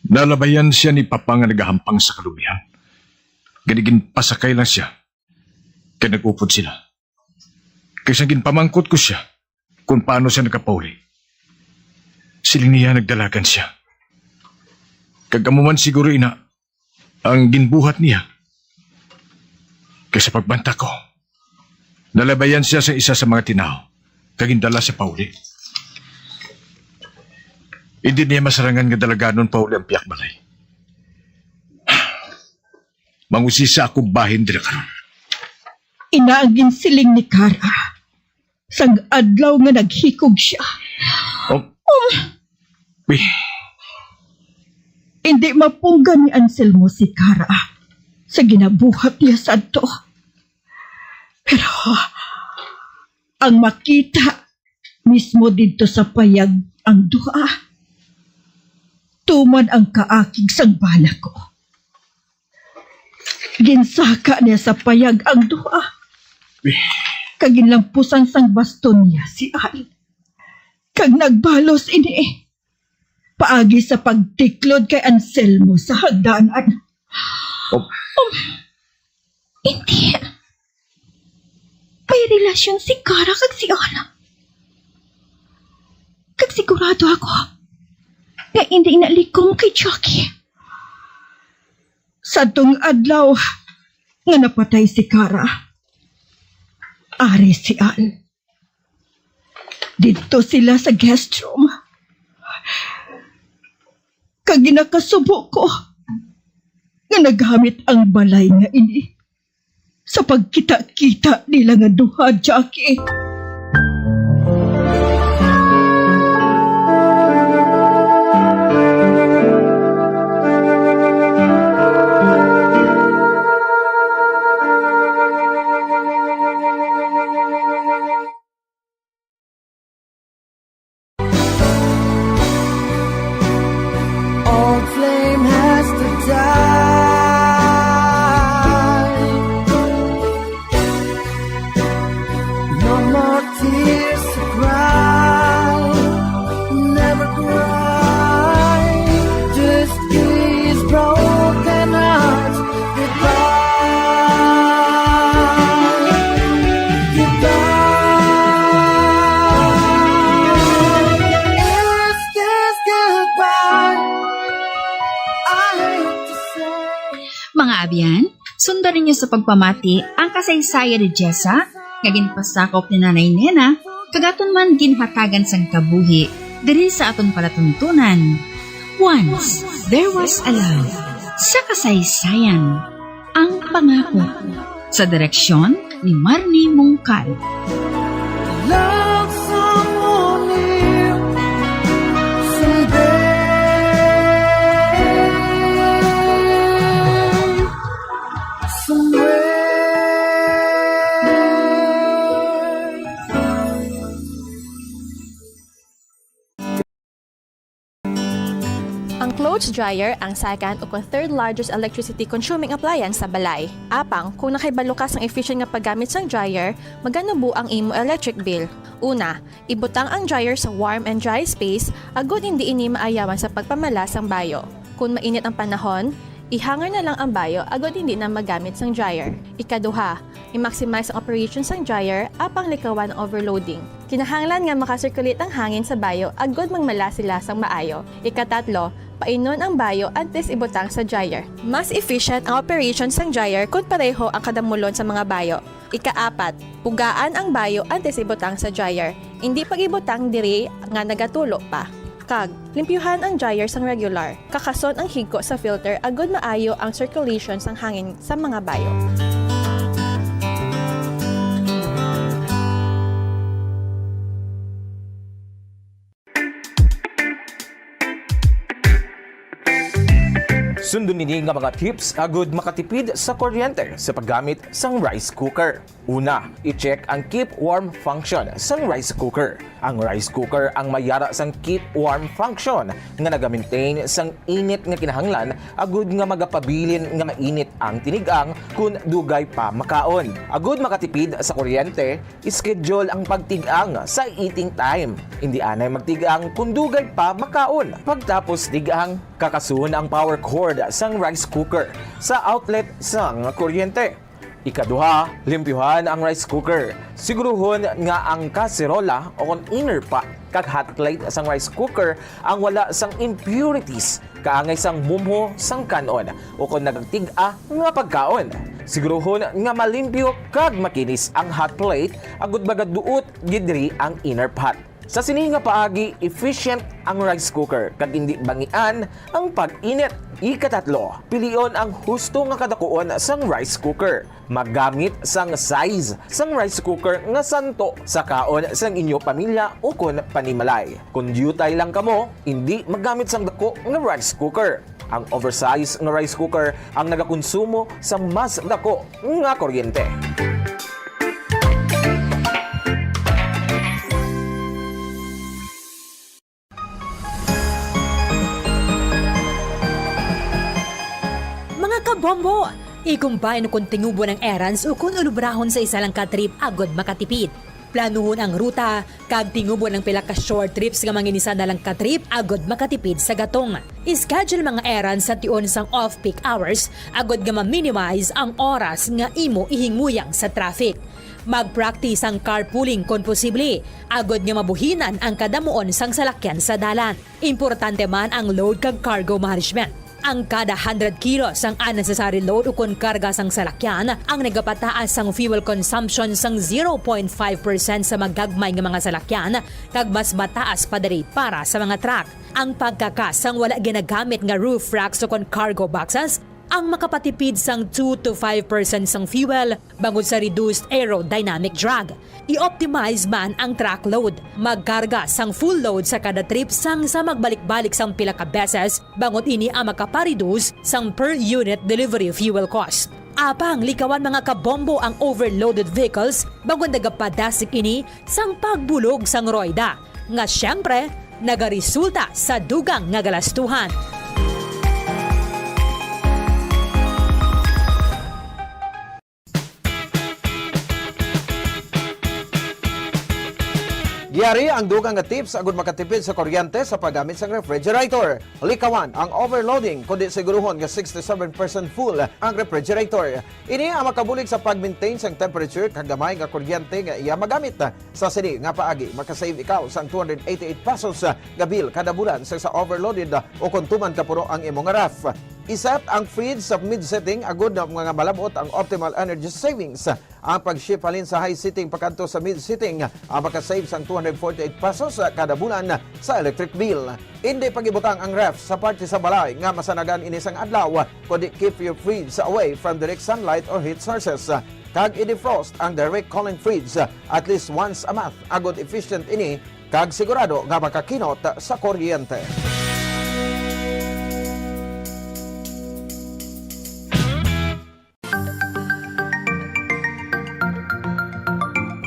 Nalabayan siya ni Papa nga nagahampang sa kalubihan. Ganigin pasakay lang siya. Kaya nag-upod sila. Kaysa ginpamangkot ko siya kung paano siya nagkapauli. Siling niya nagdalagan siya. Kagamuman siguro ina ang ginbuhat niya. Kaysa pagbanta ko, nalabayan siya sa isa sa mga tinaw, kagindala sa pauli. Hindi niya masarangan nga dalaganon pauli ang piyak balay. Mangusisa ako bahin dira karon. Ina ang ginsiling ni Kara. Sang adlaw nga naghikog siya. Hindi mapunggan ni Anselmo si Kara sa ginabuhat niya sa ato. Pero ang makita mismo dito sa payag ang duha. Tuman ang kaakig sang bala ko. Ginsaka niya sa payag ang duha. Kaginlampusan sang baston niya si Al. Kag nagbalos ini. Paagi sa pagtiklod kay Anselmo sa hagdanan. Hindi. May relasyon si Kara kag si Ana. Kag sigurado ako nga hindi inalikom kay Jackie. Sa tong adlaw nga napatay si Kara, ari si Al. Dito sila sa guest room. Kag ginakasubo ko nga nagamit ang balay nga ini sa pagkita-kita nila nga duha, Jackie. Old flame has to die. No more tears to cry. Never cry. Just these broken hearts goodbye. Goodbye. Is this goodbye? Mga abyan, sundan ninyo sa pagpamati ang kasaysayan ni Jessa, nga ginpasakop ni Nanay Nena, kagaton man ginhatagan sang kabuhi, diri sa aton palatuntunan. Once, there was a love. Sa kasaysayan, ang pangako. Sa direksyon ni Marnie Mungkal. Love someone new someday, Ang clothes dryer ang second o third largest electricity consuming appliance sa balay. Apang, kung nakaibalo ka sang efficient nga paggamit sang dryer, magano bu ang imo electric bill. Una, ibutang ang dryer sa warm and dry space, agud hindi ini maayawan sa pagpamalas sang bayo. Kung mainit ang panahon, ihanger na lang ang bayo agud hindi na magamit sang dryer. Ikaduha, i-maximize ang operation sang dryer apang likawan ang overloading. Kinahanglan nga makasirculate ang hangin sa bayo agud magmala sila sang maayo. Ikatatlo, painon ang bayo antes ibutang sa dryer. Mas efficient ang operation sang dryer kung pareho ang kadamulon sa mga bayo. Ikaapat, pugaan ang bayo antes ibutang sa dryer. Hindi pag ibutang diri nga nagatulo pa. Kag, limpyuhan ang dryer sang regular. Kakason ang higko sa filter agud maayo ang circulation sang hangin sa mga bayo. Sundon nini nga mga tips agud makatipid sa kuryente sa paggamit sang rice cooker. Una, i-check ang keep warm function sang rice cooker. Ang rice cooker ang mayara sang keep warm function nga nagamaintain sang init nga kinahanglan agud nga magapabilin nga mainit ang tinigang kun dugay pa makaon. Agud makatipid sa kuryente, schedule ang pagtigang sa eating time. Hindi anay magtigang kun dugay pa makaon. Pagtapos tigang, kakasun ang power cord sang rice cooker sa outlet sang kuryente. Ikaduha, limpyuhan ang rice cooker. Siguruhon nga ang kaserola o kung inner pot kag hot plate sang rice cooker ang wala sang impurities kaangay sang mumho sang kanon o kung nagtiga nga pagkaon. Siguruhon nga malimpyo kag makinis ang hot plate agud bagad duot gidri ang inner pot. Sa sini nga paagi, efficient ang rice cooker kag hindi bangian ang pag-init. Ikatatlo, pilion ang husto nga kadakuon sang rice cooker. Maggamit sang size sang rice cooker nga santo sa kaon sang inyo pamilya o kun panimalay. Kung dutay lang kamo, hindi maggamit sang dako nga rice cooker. Ang oversized nga rice cooker ang nagakonsumo sang mas dako nga kuryente. Bombo! Ikumpay no kung tingubo ng errands o kung ulubrahon sa isa lang ka-trip agod makatipid. Planuhon ang ruta, kag tingubo ng pila ka short trips nga manginisa na lang ka-trip agod makatipid sa gatong. Schedule mga errands sa tion sang off-peak hours agod nga ma-minimize ang oras nga imo ihinguyang sa traffic. Mag-practice ang carpooling kung posible, agod nga mabuhinan ang kadamuon sang salakyan sa dalan. Importante man ang load kag cargo management. Ang kada 100 kilos ang unnecessary load o kung karga sang salakyan ang nagapataas sang fuel consumption sang 0.5% sa magagmay nga mga salakyan kag mas mataas pa diri para sa mga truck. Ang pagkakasang wala ginagamit nga roof racks o kung cargo boxes ang makapatipid sang 2 to 5% sang fuel bangod sa reduced aerodynamic drag. I-optimize man ang truck load. Magkarga sang full load sa kada trip sang sa magbalik-balik sang pila ka beses bangod ini ang makapareduce sang per unit delivery fuel cost. Apang likawan mga kabombo ang overloaded vehicles bangod nagapadasik ini sang pagbulog sang roida nga syempre nagaresulta sa dugang nga galastuhan. Giyari ang dugang nga tips agud makatipid sa kuryente sa paggamit sa refrigerator. Likawan ang overloading kundi siguruhon nga 67% full ang refrigerator. Ini ang makabulig sa pag-maintain sang temperature kag gamay nga kuryente nga iya magamit. Sa sini nga paagi makasave ikaw sang 288 pesos nga bill kada bulan sa overloaded o kung tuman ka puro ang imong ref. Iset ang fridge sa mid-setting agud na mga malabot ang optimal energy savings. Ang pag-ship halin sa high setting pakanto sa mid-setting ang makasave sang 248 pesos kada bulan sa electric bill. Hindi pagibutang ang ref sa parte sa balay nga masanagan ini sang adlaw kundi keep your fridge away from direct sunlight or heat sources. Kag i-defrost ang direct cooling fridge at least once a month agud efficient ini kag sigurado nga makakinot sa kuryente.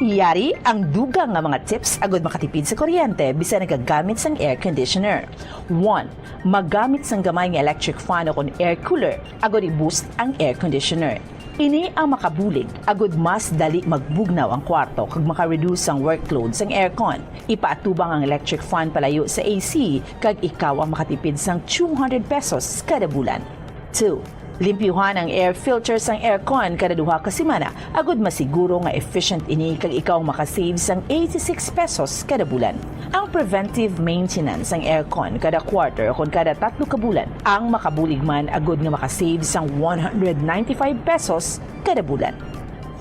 Yari ang dugang nga mga tips agud makatipid sa kuryente bisan nagagamit sang air conditioner. 1. Maggamit sang gamay nga electric fan o kon air cooler agud i-boost ang air conditioner. Ini ang makabulig agud mas dali magbugnaw ang kwarto kag maka-reduce ang workload sang aircon. Ipaatubang ang electric fan palayo sa AC kag ikaw ang makatipid sang 200 pesos kada bulan. 2. Limpyuhan ang air filter sang aircon kada duha ka semana agud masiguro nga efficient ini kag ikaw makasave sang 86 pesos kada bulan. Ang preventive maintenance sang aircon kada quarter o kada 3 ka bulan ang makabulig man agud nga makasave sang 195 pesos kada bulan.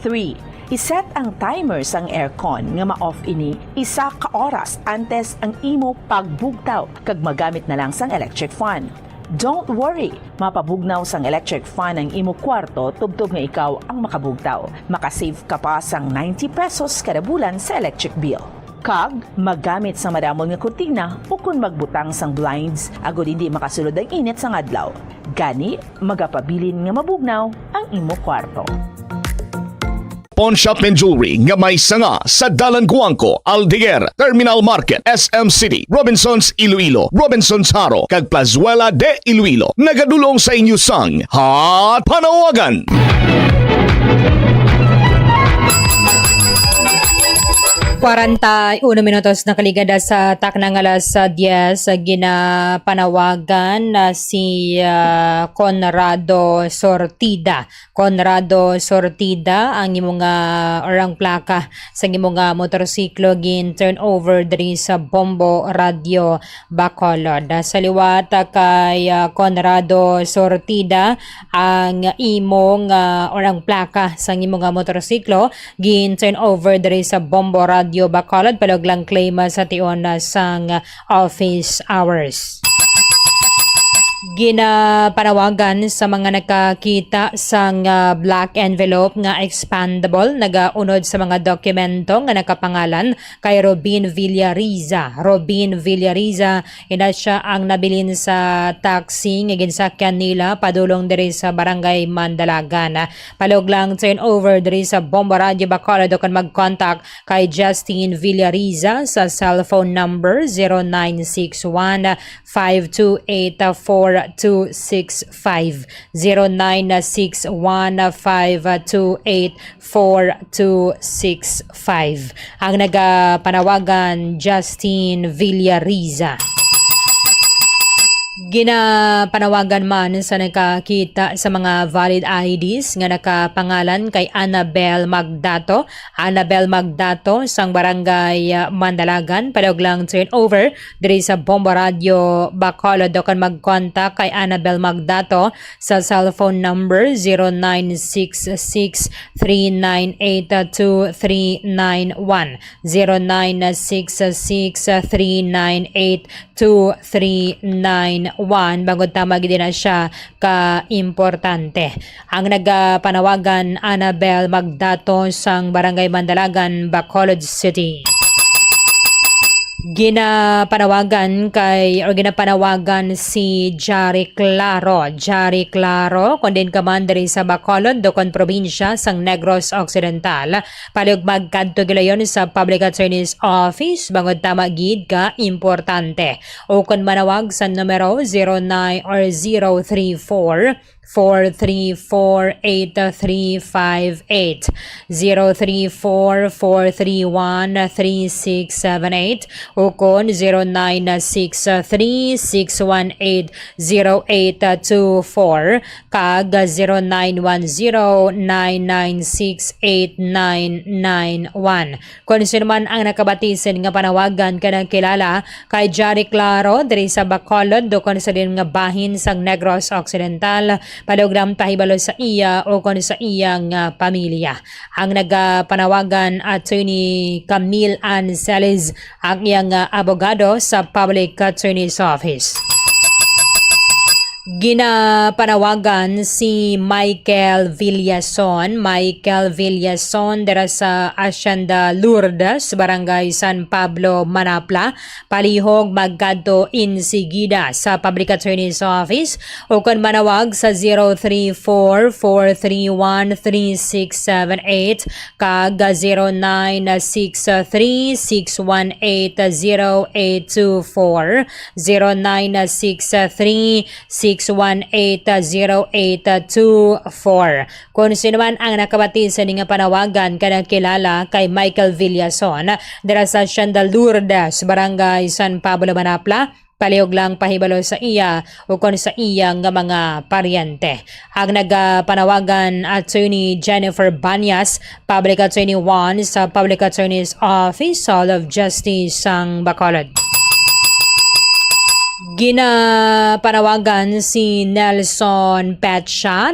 3. Iset ang timer sang aircon nga ma-off ini 1 ka oras antes ang imo pagbugtaw kag magamit na lang sang electric fan. Don't worry, mapabugnaw sang electric fan ang imo kwarto tubtob nga ikaw ang makabugtaw. Makasave ka pa sang 90 pesos kada bulan sa electric bill. Kag, magamit sa madamon nga kurtina o kung magbutang sang blinds agud hindi makasulod ang init sang adlaw. Gani, magapabilin nga mabugnaw ang imo kwarto. Pawn Shop and Jewelry nga may sanga sa Dalan Guangco, Aldeguer, Terminal Market, SM City, Robinsons Iloilo, Robinsons Haro, kag Plazuela de Iloilo. Nagadulong sa inyo sang Hot Panawagan! 41 minutos na kaligada sa taknang alas 10 ginapanawagan na si Conrado Sortida. Conrado Sortida ang imong orang plaka sa imong motorsiklo gin turn over diri sa Bombo Radio Bacolod. Sa liwat kay Conrado Sortida ang imong orang plaka sa imong motorsiklo gin turn over diri sa Bombo Radio Bacolod palog lang claim sa tion sang office hours. Ginapanawagan sa mga nakakita sang black envelope nga expandable nagaunod sa mga dokumento nga nakapangalan kay Robin Villariza. Robin Villariza ina siya ang nabilin sa taxi nga ginsakyan nila padulong diri sa Barangay Mandalagan. Palog lang turn over diri sa Bombo Radio Bacolod o kan mag-contact kay Justine Villariza sa cellphone number 0961 528 4265 0961-528-4265. Ang nagapanawagan Justine Villariza. Ginapanawagan man sa nakakita sa mga valid IDs nga nakapangalan kay Annabel Magdato. Annabel Magdato sang Barangay Mandalagan. Palog lang turn over diri sa Bombo Radio Bacolod o kan mag-contact kay Annabel Magdato sa cellphone number 0966-398-2391 0966-398-2391 bangod tamag din na siya ka-importante. Ang nagpanawagan Annabel Magdato sang Barangay Mandalagan, Bacolod City. Ginapanawagan si Jari Claro. Jari Claro, kundin kamandari sa Bacolod, dokon probinsya sang Negros Occidental. Palug magkadto gilayon sa Public Attorney's Office, bangod tama gid ka importante. O kung manawag sa numero 09 or 034 434-8358 034-431-3678 o kon 0963-618-0824 kag 0910-996-8991. Kung sino man ang nakabatisin nga panawagan ka ng kilala kay Jari Claro diri sa Bacolod do kon sa din nga bahin sang Negros Occidental, palogram pahibalo sa iya o kung sa iyang pamilya. Ang nagpanawagan Attorney Camille Anceles, ang iyang abogado sa Public Attorney's Office. Ginapanawagan si Michael Villason. Michael Villason dira sa Hacienda Lourdes, Barangay San Pablo, Manapla. Palihog magkadto insigida sa Public Attorney's Office o kung manawag sa 034-431-3678 kag 0963-618-0824 0963-618-0824. Kung sino man ang nakabati sa nga panawagan kanang kilala kay Michael Villason dira sa Hacienda Lourdes, Barangay San Pablo, Manapla, palihog lang pahibalo sa iya o kung sa iyang mga paryente. Ang nagpanawagan Attorney Jennifer Banyas, Public Attorney 1 sa Public Attorney's Office, Hall of Justice sang Bacolod. Ginapanawagan si Nelson Petsa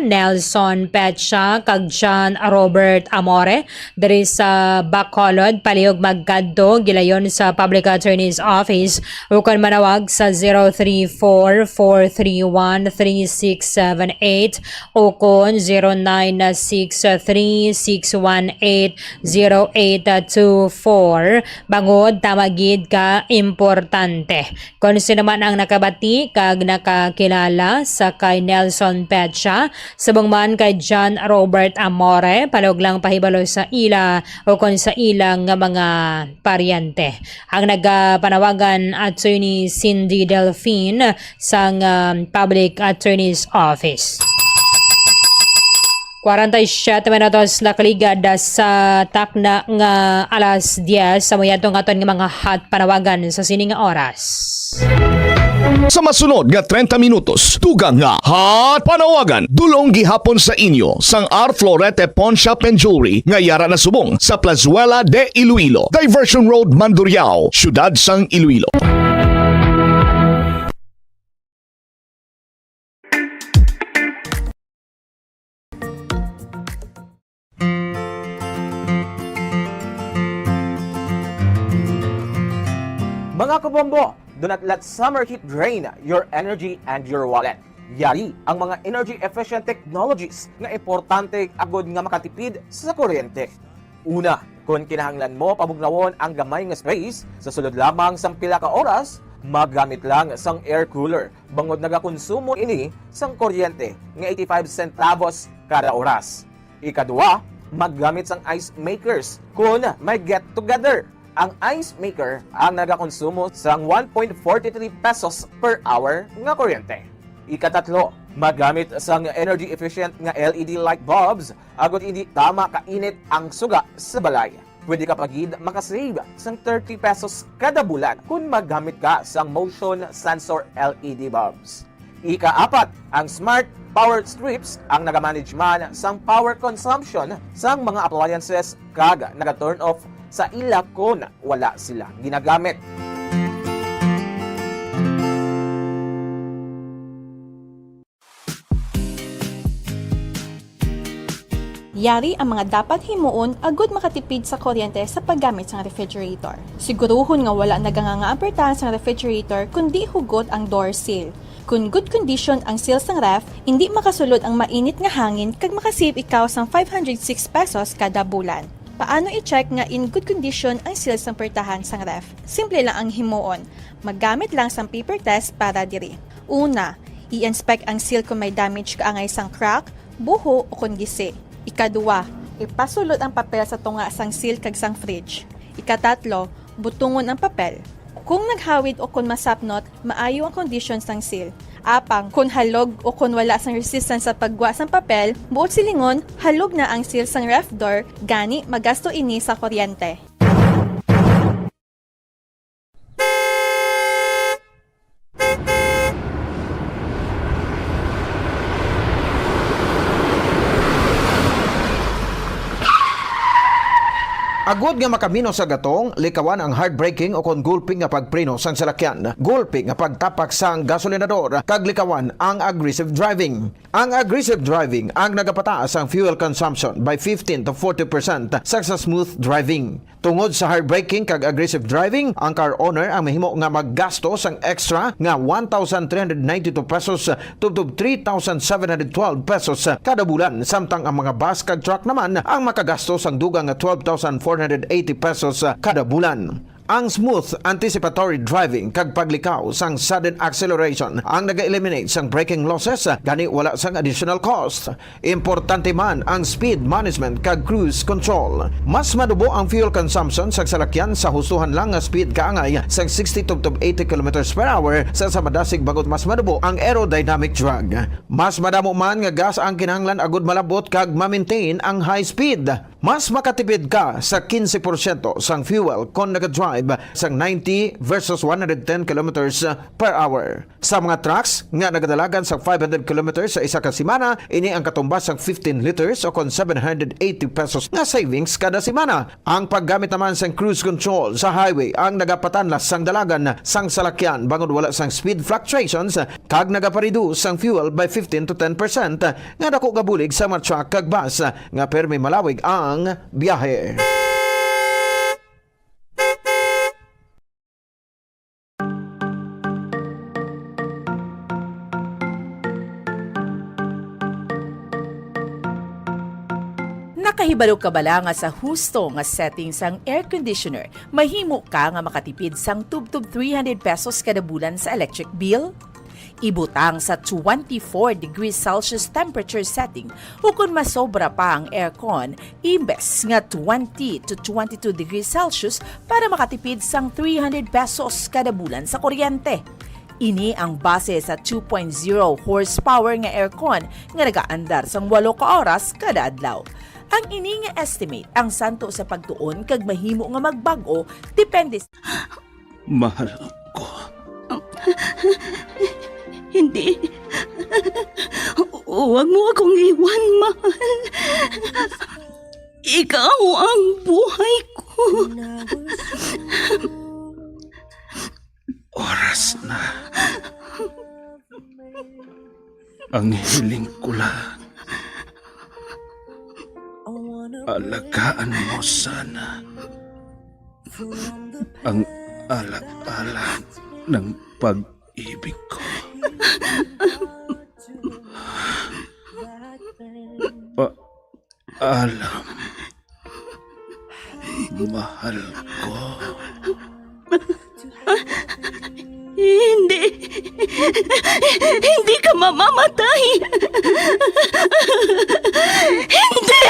kag John Robert Amore diri sa Bacolod, palihog magkadto gilayon sa Public Attorney's Office o kan manawag sa 034-431-3678 o kon 0963-618-0824 bangod tamagid ka importante. Kung sino man ang nakabati kag nakakilala sa kay Nelson Pecha, subong man kay John Robert Amore, palog lang pahibalo sa ila o kon sa ilang nga mga paryente. Ang nagpanawagan Attorney Cindy Delphine sang Public Attorney's Office. 47 minutos na kaligad sa takna nga alas 10 sa muyatong aton nga mga hot panawagan sa sining nga oras. Sa masunod nga 30 minutos, tugang nga hot panawagan dulong gihapon sa inyo sang R. Florete Pawn Shop and Jewelry nga yara na subong sa Plazuela de Iloilo, Diversion Road, Mandurriao, Syudad sang Iloilo. Mga kabombo, do not let summer heat drain your energy and your wallet. Yari ang mga energy-efficient technologies nga importante agod nga makatipid sa kuryente. Una, kung kinahanglan mo pabugnawon ang gamay nga space, sa sulod lamang sang pila ka oras, maggamit lang sang air cooler. Bangod nagakonsumo ini sang kuryente nga 85 centavos kada oras. Ikadua, maggamit sang ice makers kung may get together. Ang ice maker ang nagakonsumo sang 1.43 pesos per hour nga kuryente. Ikatatlo, magamit sang energy efficient nga LED light bulbs agod hindi tama kainit ang suga sa balay. Pwede ka pagid makasave sang 30 pesos kada bulan kung maggamit ka sang motion sensor LED bulbs. Ikaapat, ang smart power strips ang nagamanage man sang power consumption sang mga appliances kag naga-turn off sa ila kung wala sila ginagamit. Yari ang mga dapat himuon agud makatipid sa kuryente sa paggamit sa refrigerator. Siguruhon nga wala nagangangaapertahan sa refrigerator kundi hugot ang door seal. Kung good condition ang seal sang ref, hindi makasulod ang mainit nga hangin kag makasave ikaw sang 506 pesos kada bulan. Paano i-check nga in good condition ang seal sang pertahan sang ref? Simple lang ang himuon. Maggamit lang sang paper test para diri. Una, i-inspect ang seal kung may damage kaangay sang crack, buho o kung gisi. Ikadua, ipasulod ang papel sa tunga sang seal kag sang fridge. Ikatatlo, butungon ang papel. Kung naghawid o kung masapnot, maayo ang condition sang seal. Apang, kung halog o kung wala sang resistance sa pagwa sang papel, buot silingon, halog na ang seal sang ref door, gani magasto ini sa kuryente. Agud nga makamino sa gatong, likawan ang heartbreaking o kon gulping nga pagpreno sang salakyan. Gulping nga pagtapak sang gasolinador, kag likawan ang aggressive driving. Ang aggressive driving ang nagapataas ang fuel consumption by 15 to 40% sa smooth driving. Tungod sa heartbreaking kag aggressive driving, ang car owner ang mahimo nga maggasto sang extra nga 1,392 pesos tubtob 3,712 pesos kada bulan, samtang ang mga bus kag truck naman ang makagasto sang dugang nga 12,480 pesos kada bulan. Ang smooth anticipatory driving kag paglikaw sang sudden acceleration ang naga-eliminate sang braking losses, gani wala sang additional cost. Importante man ang speed management kag cruise control. Mas madubo ang fuel consumption sa salakyan sa hustuhan lang nga speed kaangay sang 60 to 80 km per hour sa samadasig bagot mas madubo ang aerodynamic drag. Mas madamo man nga gas ang kinahanglan agud malabot kag ma-maintain ang high speed. Mas makatipid ka sa 15% sang fuel kung nag-drive sang 90 versus 110 km per hour. Sa mga trucks nga nagadalagan sa 500 km sa isa ka semana, ini ang katumbas sang 15 liters o kon 780 pesos nga savings kada semana. Ang paggamit naman sang cruise control sa highway ang nagapatanlas sang dalagan sang salakyan bangod wala sang speed fluctuations kag nagaparidu sang fuel by 15 to 10% nga dako gabulig sa mga truck kag bus nga permi malawig ang biyahe. Nakahibalo ka bala nga sa husto nga setting sang air conditioner, mahimo ka nga makatipid sang tubtub 300 pesos kada bulan sa electric bill? Ibutang sa 24 degrees Celsius temperature setting o kung masobra pa ang aircon, imbes nga 20 to 22 degrees Celsius para makatipid sang 300 pesos kada bulan sa kuryente. Ini ang base sa 2.0 horsepower nga aircon nga nagaandar sang 8 ka oras kada adlaw. Ang ini nga estimate ang santo sa pagtuon kag mahimo nga magbago depende sa... Mahal ko. Hindi. Huwag mo akong iwan, mahal. Ikaw ang buhay ko. Oras na. Ang hiling ko lang. Alagaan mo sana ang alaala ng pag-ibig ko. Alam, mahal ko. Hindi. Hindi ka mamamatay. Hindi.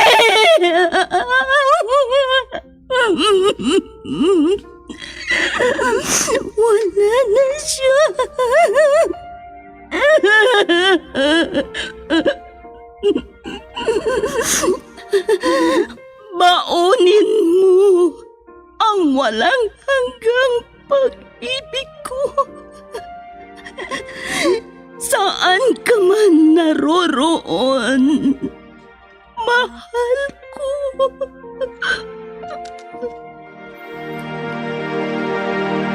Wala na siya. Baunin mo ang walang hanggang pag-ibig ko. Saan ka man naroroon, mahal ko.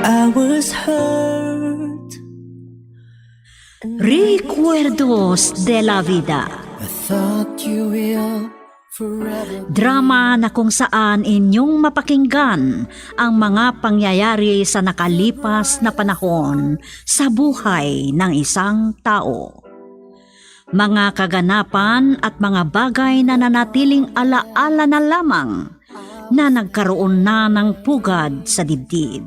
I was hurt. Recuerdos de la Vida. I thought you will forever. Drama na kung saan inyong mapakinggan ang mga pangyayari sa nakalipas na panahon sa buhay ng isang tao. Mga kaganapan at mga bagay na nanatiling alaala na lamang na nagkaroon na ng pugad sa dibdib.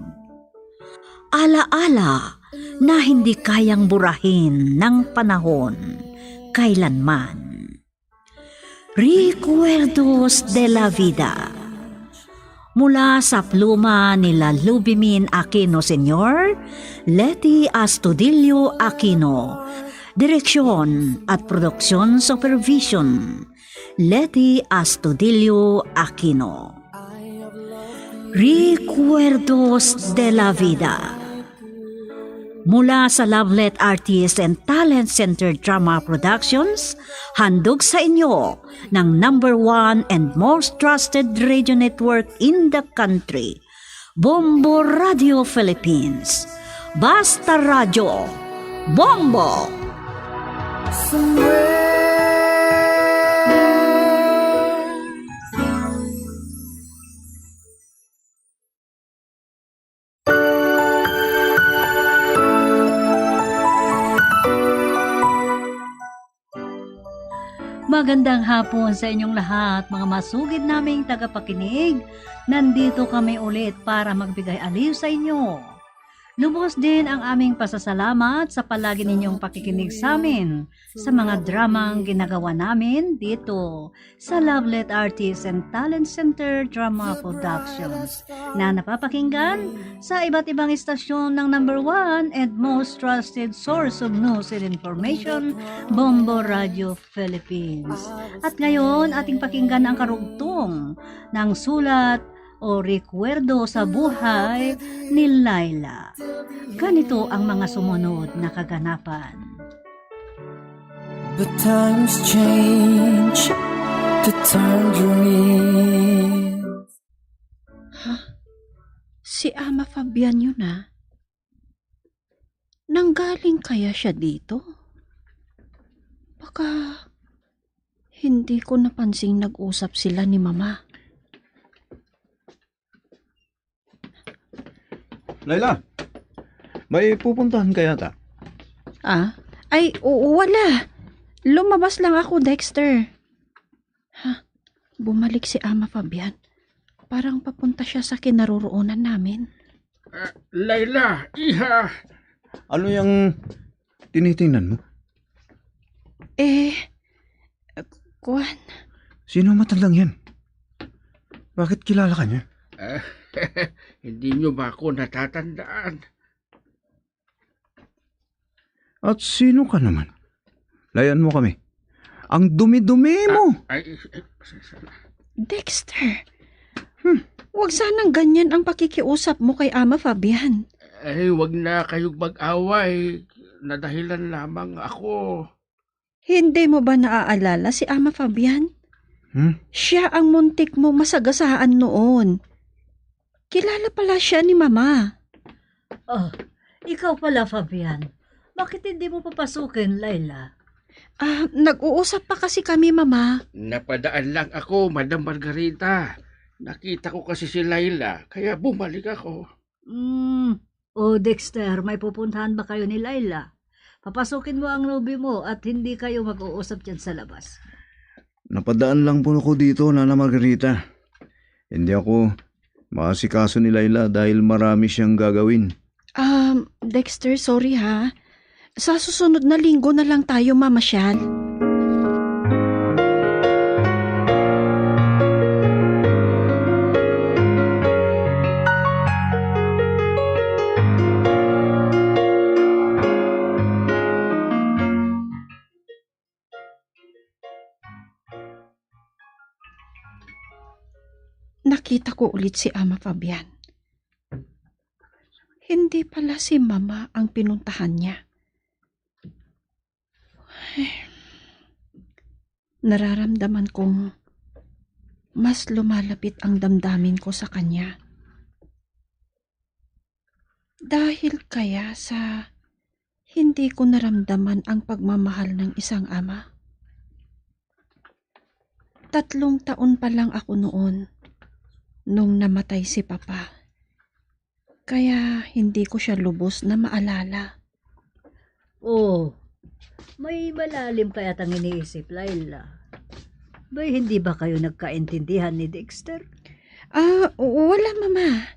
Alaala na hindi kayang burahin ng panahon kailanman. Recuerdos de la Vida. Mula sa pluma nila Lubimin Aquino Sr., Leti Astudillo Aquino, Direksyon at Produksyon Supervision, Leti Astudillo Aquino. Recuerdos de la Vida. Mula sa Lovelet Artist and Talent Center Drama Productions, handog sa inyo ng #1 and most trusted radio network in the country, Bombo Radio Philippines. Basta Radio, Bombo! Magandang hapon sa inyong lahat, mga masugid naming tagapakinig. Nandito kami ulit para magbigay aliw sa inyo. Lubos din ang aming pasasalamat sa palagi ninyong pakikinig sa amin sa mga dramang ginagawa namin dito sa Lovelet Artist and Talent Center Drama Productions na napapakinggan sa iba't ibang istasyon ng #1 and most trusted source of news and information, Bombo Radio Philippines. At ngayon, ating pakinggan ang karugtong ng sulat o rekwerdo sa buhay ni Laila. Ganito ang mga sumunod na kaganapan. But times change to tangerines. Si Ama Fabian yun ah. Nanggaling kaya siya dito? Baka hindi ko napansing nag-usap sila ni Mama. Laila, may pupuntahan ka yata? Ah? Ay, wala. Lumabas lang ako, Dexter. Ha? Bumalik si Ama Fabian. Parang papunta siya sa kinaroroonan namin. Layla, iha! Ano yung tinitingnan mo? Kuwan. Sino matandang yan? Bakit kilala ka niya? Hindi niyo ba ako natatandaan? At sino ka naman? Layan mo kami. Ang dumi-dumi mo! Dexter, huwag sanang ganyan ang pakikiusap mo kay Ama Fabian. Wag na kayong mag-away. Nadahilan lamang ako. Hindi mo ba naaalala si Ama Fabian? Siya ang muntik mo masagasaan noon. Kilala pala siya ni Mama. Oh, ikaw pala, Fabian. Bakit hindi mo papasukin, Layla? Nag-uusap pa kasi kami, Mama. Napadaan lang ako, Madam Margarita. Nakita ko kasi si Layla, kaya bumalik ako. Dexter, may pupuntahan ba kayo ni Layla? Papasukin mo ang lobby mo at hindi kayo mag-uusap dyan sa labas. Napadaan lang po ako dito, Nana Margarita. Hindi ako makasikaso ni Layla dahil marami siyang gagawin. Dexter, sorry ha. Sa susunod na linggo na lang tayo mamasyal. Nakita ko ulit si Ama Fabian. Hindi pala si Mama ang pinuntahan niya. Nararamdaman kong mas lumalapit ang damdamin ko sa kanya. Dahil kaya sa hindi ko naramdaman ang pagmamahal ng isang ama. 3 taon pa lang ako noon nung namatay si Papa. Kaya hindi ko siya lubos na maalala. May malalim kaya tang iniisip, Layla. Bay, hindi ba kayo nagkaintindihan ni Dexter? Wala, Mama.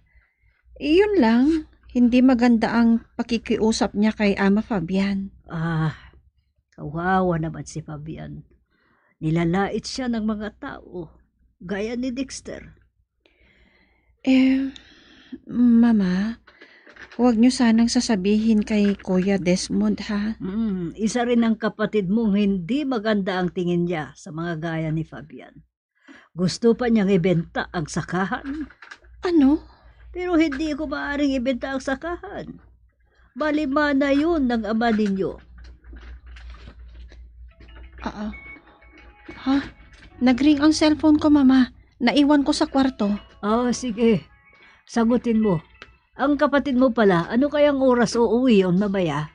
Iyon lang, hindi maganda ang pakikiusap niya kay Ama Fabian. Kawawa naman si Fabian. Nilalait siya ng mga tao, gaya ni Dexter. Mama, huwag niyo sanang sasabihin kay Kuya Desmond, ha? Isa rin ang kapatid mong hindi maganda ang tingin niya sa mga gaya ni Fabian. Gusto pa niyang ibenta ang sakahan. Ano? Pero hindi ko maaaring ibenta ang sakahan. Balimana yun ng ama ninyo. Nag-ring ang cellphone ko, Mama. Naiwan ko sa kwarto. Sige. Sagutin mo. Ang kapatid mo pala, ano kayang oras uuwi on mamaya?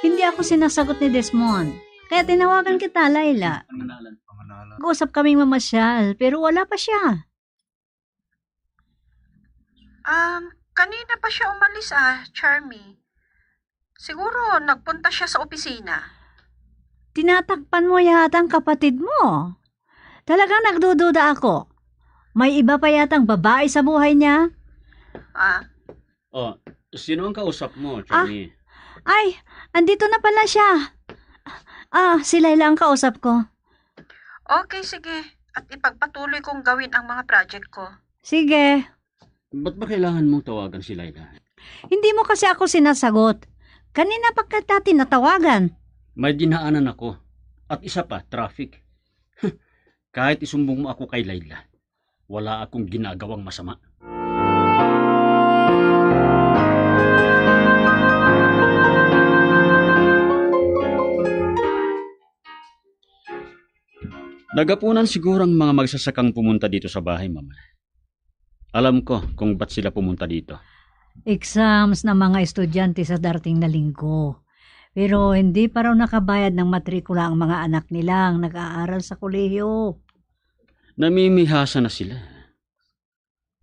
Hindi ako sinasagot ni Desmond. Kaya tinawagan kita, Layla. Mag-usap kaming mamasyal, pero wala pa siya. Kanina pa siya umalis, Charmy. Siguro nagpunta siya sa opisina. Tinatakpan mo yata ang kapatid mo. Talagang nagdududa ako. May iba pa yatang babae sa buhay niya? Sino ang kausap mo, Charmy? Ay, andito na pala siya. Si Layla ang kausap ko. Okay, sige. At ipagpatuloy kong gawin ang mga project ko. Sige. Ba't ba kailangan mong tawagan si Layla? Hindi mo kasi ako sinasagot. Kanina pa kita tinatawagan. May dinaanan ako. At isa pa, traffic. Kahit isumbong mo ako kay Layla, wala akong ginagawang masama. Nagapunan siguro ang mga magsasakang pumunta dito sa bahay, Mama. Alam ko kung ba't sila pumunta dito. Exams ng mga estudyante sa darating na linggo. Pero hindi pa raw nakabayad ng matrikula ang mga anak nilang nag-aaral sa kolehiyo. Namimihasa na sila.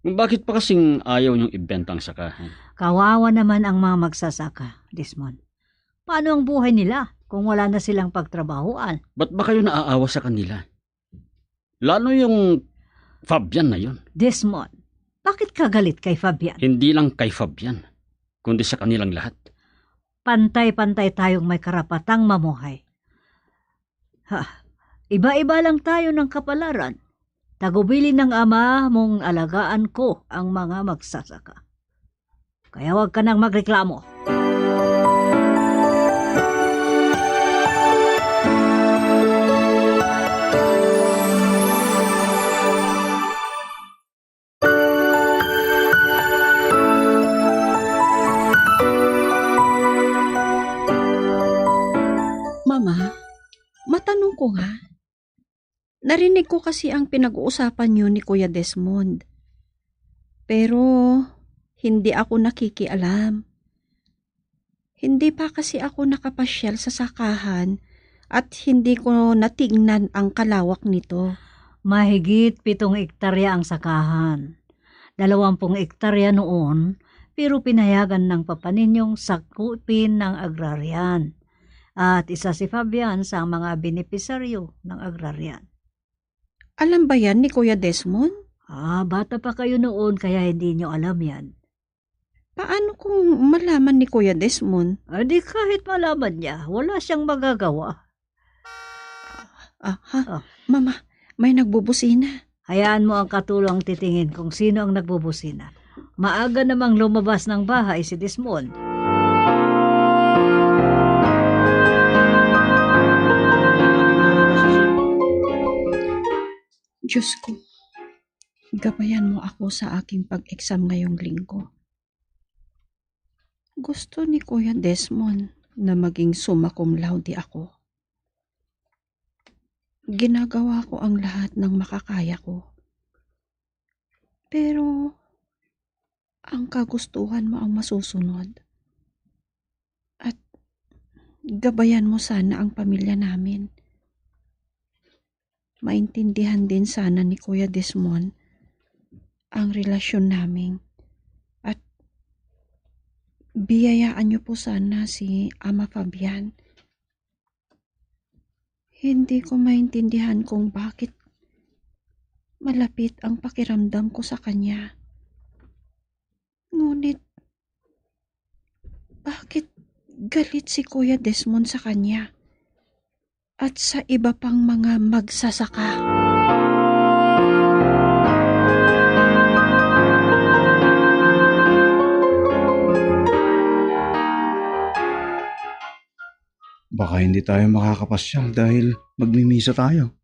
Bakit pa kasing ayaw niyong ibenta ang sakahan? Kawawa naman ang mga magsasaka, Desmond. Paano ang buhay nila kung wala na silang pagtrabahuan? Ba't ba kayo naaawa sa kanila? Lalo yung Fabian na yun. Desmond, bakit ka galit kay Fabian? Hindi lang kay Fabian, kundi sa kanilang lahat. Pantay-pantay tayong may karapatang mamuhay. Iba-iba lang tayo ng kapalaran. Tagubilin ng ama mong alagaan ko ang mga magsasaka. Kaya huwag ka nang magreklamo. Mama, matanong ko nga. Narinig ko kasi ang pinag-uusapan niyo ni Kuya Desmond. Pero hindi ako nakikialam. Hindi pa kasi ako nakapasyal sa sakahan at hindi ko natingnan ang kalawak nito. Mahigit 7 ektarya ang sakahan. 20 ektarya noon, pero pinayagan ng papa ninyong sakupin ng agraryan. At isa si Fabian sa mga benepisaryo ng agraryan. Alam ba yan ni Kuya Desmond? Bata pa kayo noon kaya hindi nyo alam yan. Paano kung malaman ni Kuya Desmond? Di kahit malaman niya, wala siyang magagawa. Mama, may nagbubusina. Hayaan mo ang katulang titingin kung sino ang nagbubusina. Maaga namang lumabas ng bahay si Desmond. Diyos ko, gabayan mo ako sa aking pag-exam ngayong linggo. Gusto ni Kuya Desmond na maging summa cum laude ako. Ginagawa ko ang lahat ng makakaya ko. Pero, ang kagustuhan mo ang masusunod. At gabayan mo sana ang pamilya namin. Maintindihan din sana ni Kuya Desmond ang relasyon namin. At biyayaan niyo po sana si Ama Fabian. Hindi ko maintindihan kung bakit malapit ang pakiramdam ko sa kanya. Ngunit, bakit galit si Kuya Desmond sa kanya? At sa iba pang mga magsasaka. Baka hindi tayo makakapasyal dahil magmimisa tayo.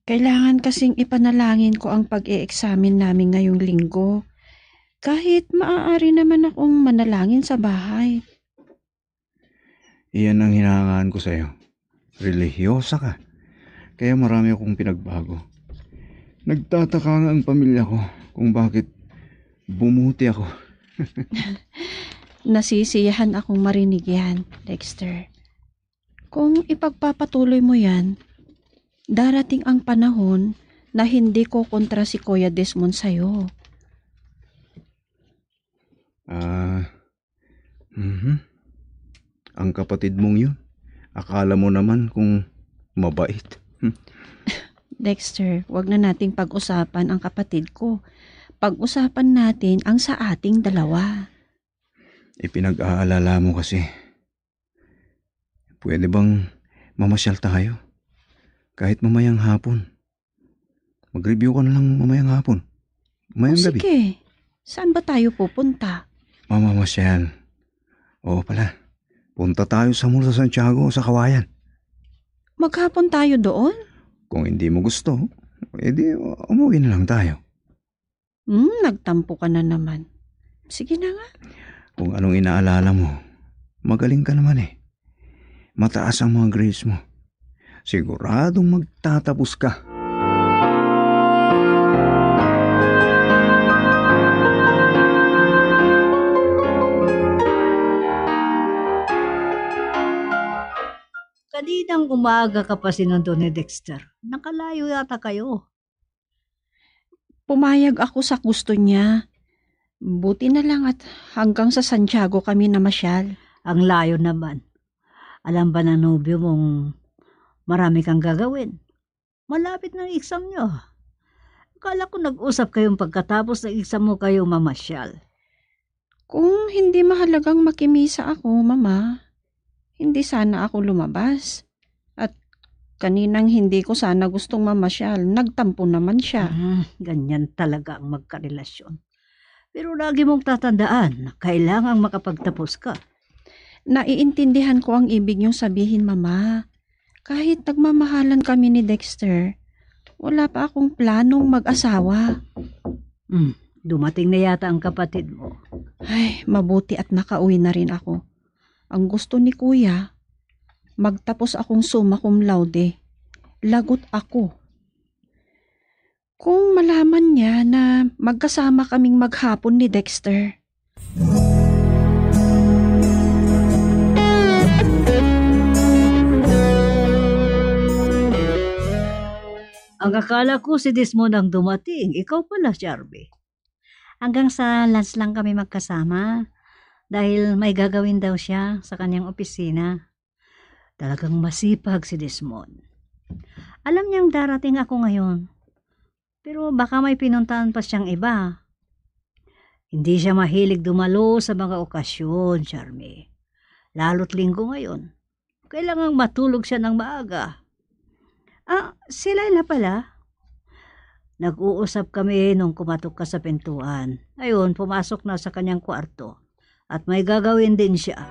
Kailangan kasing ipanalangin ko ang pag-e-examine namin ngayong linggo. Kahit maaari naman akong manalangin sa bahay. Iyan ang hinahangaan ko sa'yo. Relihiyosa ka. Kaya marami akong pinagbago. Nagtataka nga ang pamilya ko kung bakit bumuti ako. Nasisiyahan akong marinig yan, Dexter. Kung ipagpapatuloy mo yan, darating ang panahon na hindi ko kontra si Kuya Desmond sa'yo. Ang kapatid mong yun. Akala mo naman kung mabait. Dexter, wag na nating pag-usapan ang kapatid ko. Pag-usapan natin ang sa ating dalawa. Ipinag-aalala mo kasi. Pwede bang mamasyal tayo? Kahit mamayang hapon. Mag-review ka na lang mamayang hapon. Mamayang gabi. Sige, saan ba tayo pupunta? Mamamasyal. Oo pala. Punta tayo sa Mall sa Santiago sa Kawayan. Maghapon tayo doon? Kung hindi mo gusto, edi umuwi na lang tayo. Nagtampo ka na naman. Sige na nga. Kung anong inaalala mo, magaling ka naman eh. Mataas ang mga grades mo. Siguradong magtatapos ka. Kaninang umaga ka pa sinundo ni Dexter. Nakalayo yata kayo. pumayag ako sa gusto niya. Buti na lang at hanggang sa Santiago kami namasyal. Ang layo naman. Alam ba ng nobyo mong marami kang gagawin? Malapit ng exam nyo. Akala ko nag-usap kayong pagkatapos ng exam mo kayo mamasyal. Kung hindi mahalagang makimisa ako, Mama, hindi sana ako lumabas. At kaninang hindi ko sana gustong mamasyal, nagtampo naman siya. Ganyan talaga ang magkarelasyon. Pero lagi mong tatandaan na kailangang makapagtapos ka. Naiintindihan ko ang ibig niyong sabihin, Mama. Kahit nagmamahalan kami ni Dexter, wala pa akong planong mag-asawa. Dumating na yata ang kapatid mo. Ay, mabuti at nakauwi na rin ako. Ang gusto ni Kuya, magtapos akong summa cum laude. Lagot ako. Kung malaman niya na magkasama kaming maghapon ni Dexter. Ang akala ko si Desmond ang dumating. Ikaw pala, Charby. Hanggang sa lunch lang kami magkasama dahil may gagawin daw siya sa kanyang opisina. Talagang masipag si Desmond. Alam niyang darating ako ngayon. Pero baka may pinuntahan pa siyang iba. Hindi siya mahilig dumalo sa mga okasyon, Charmy. Lalo't linggo ngayon. Kailangang matulog siya ng maaga. Si Laila pala. Nag-uusap kami nung kumatok ka sa pintuan. Ayun, pumasok na sa kanyang kwarto. At may gagawin din siya.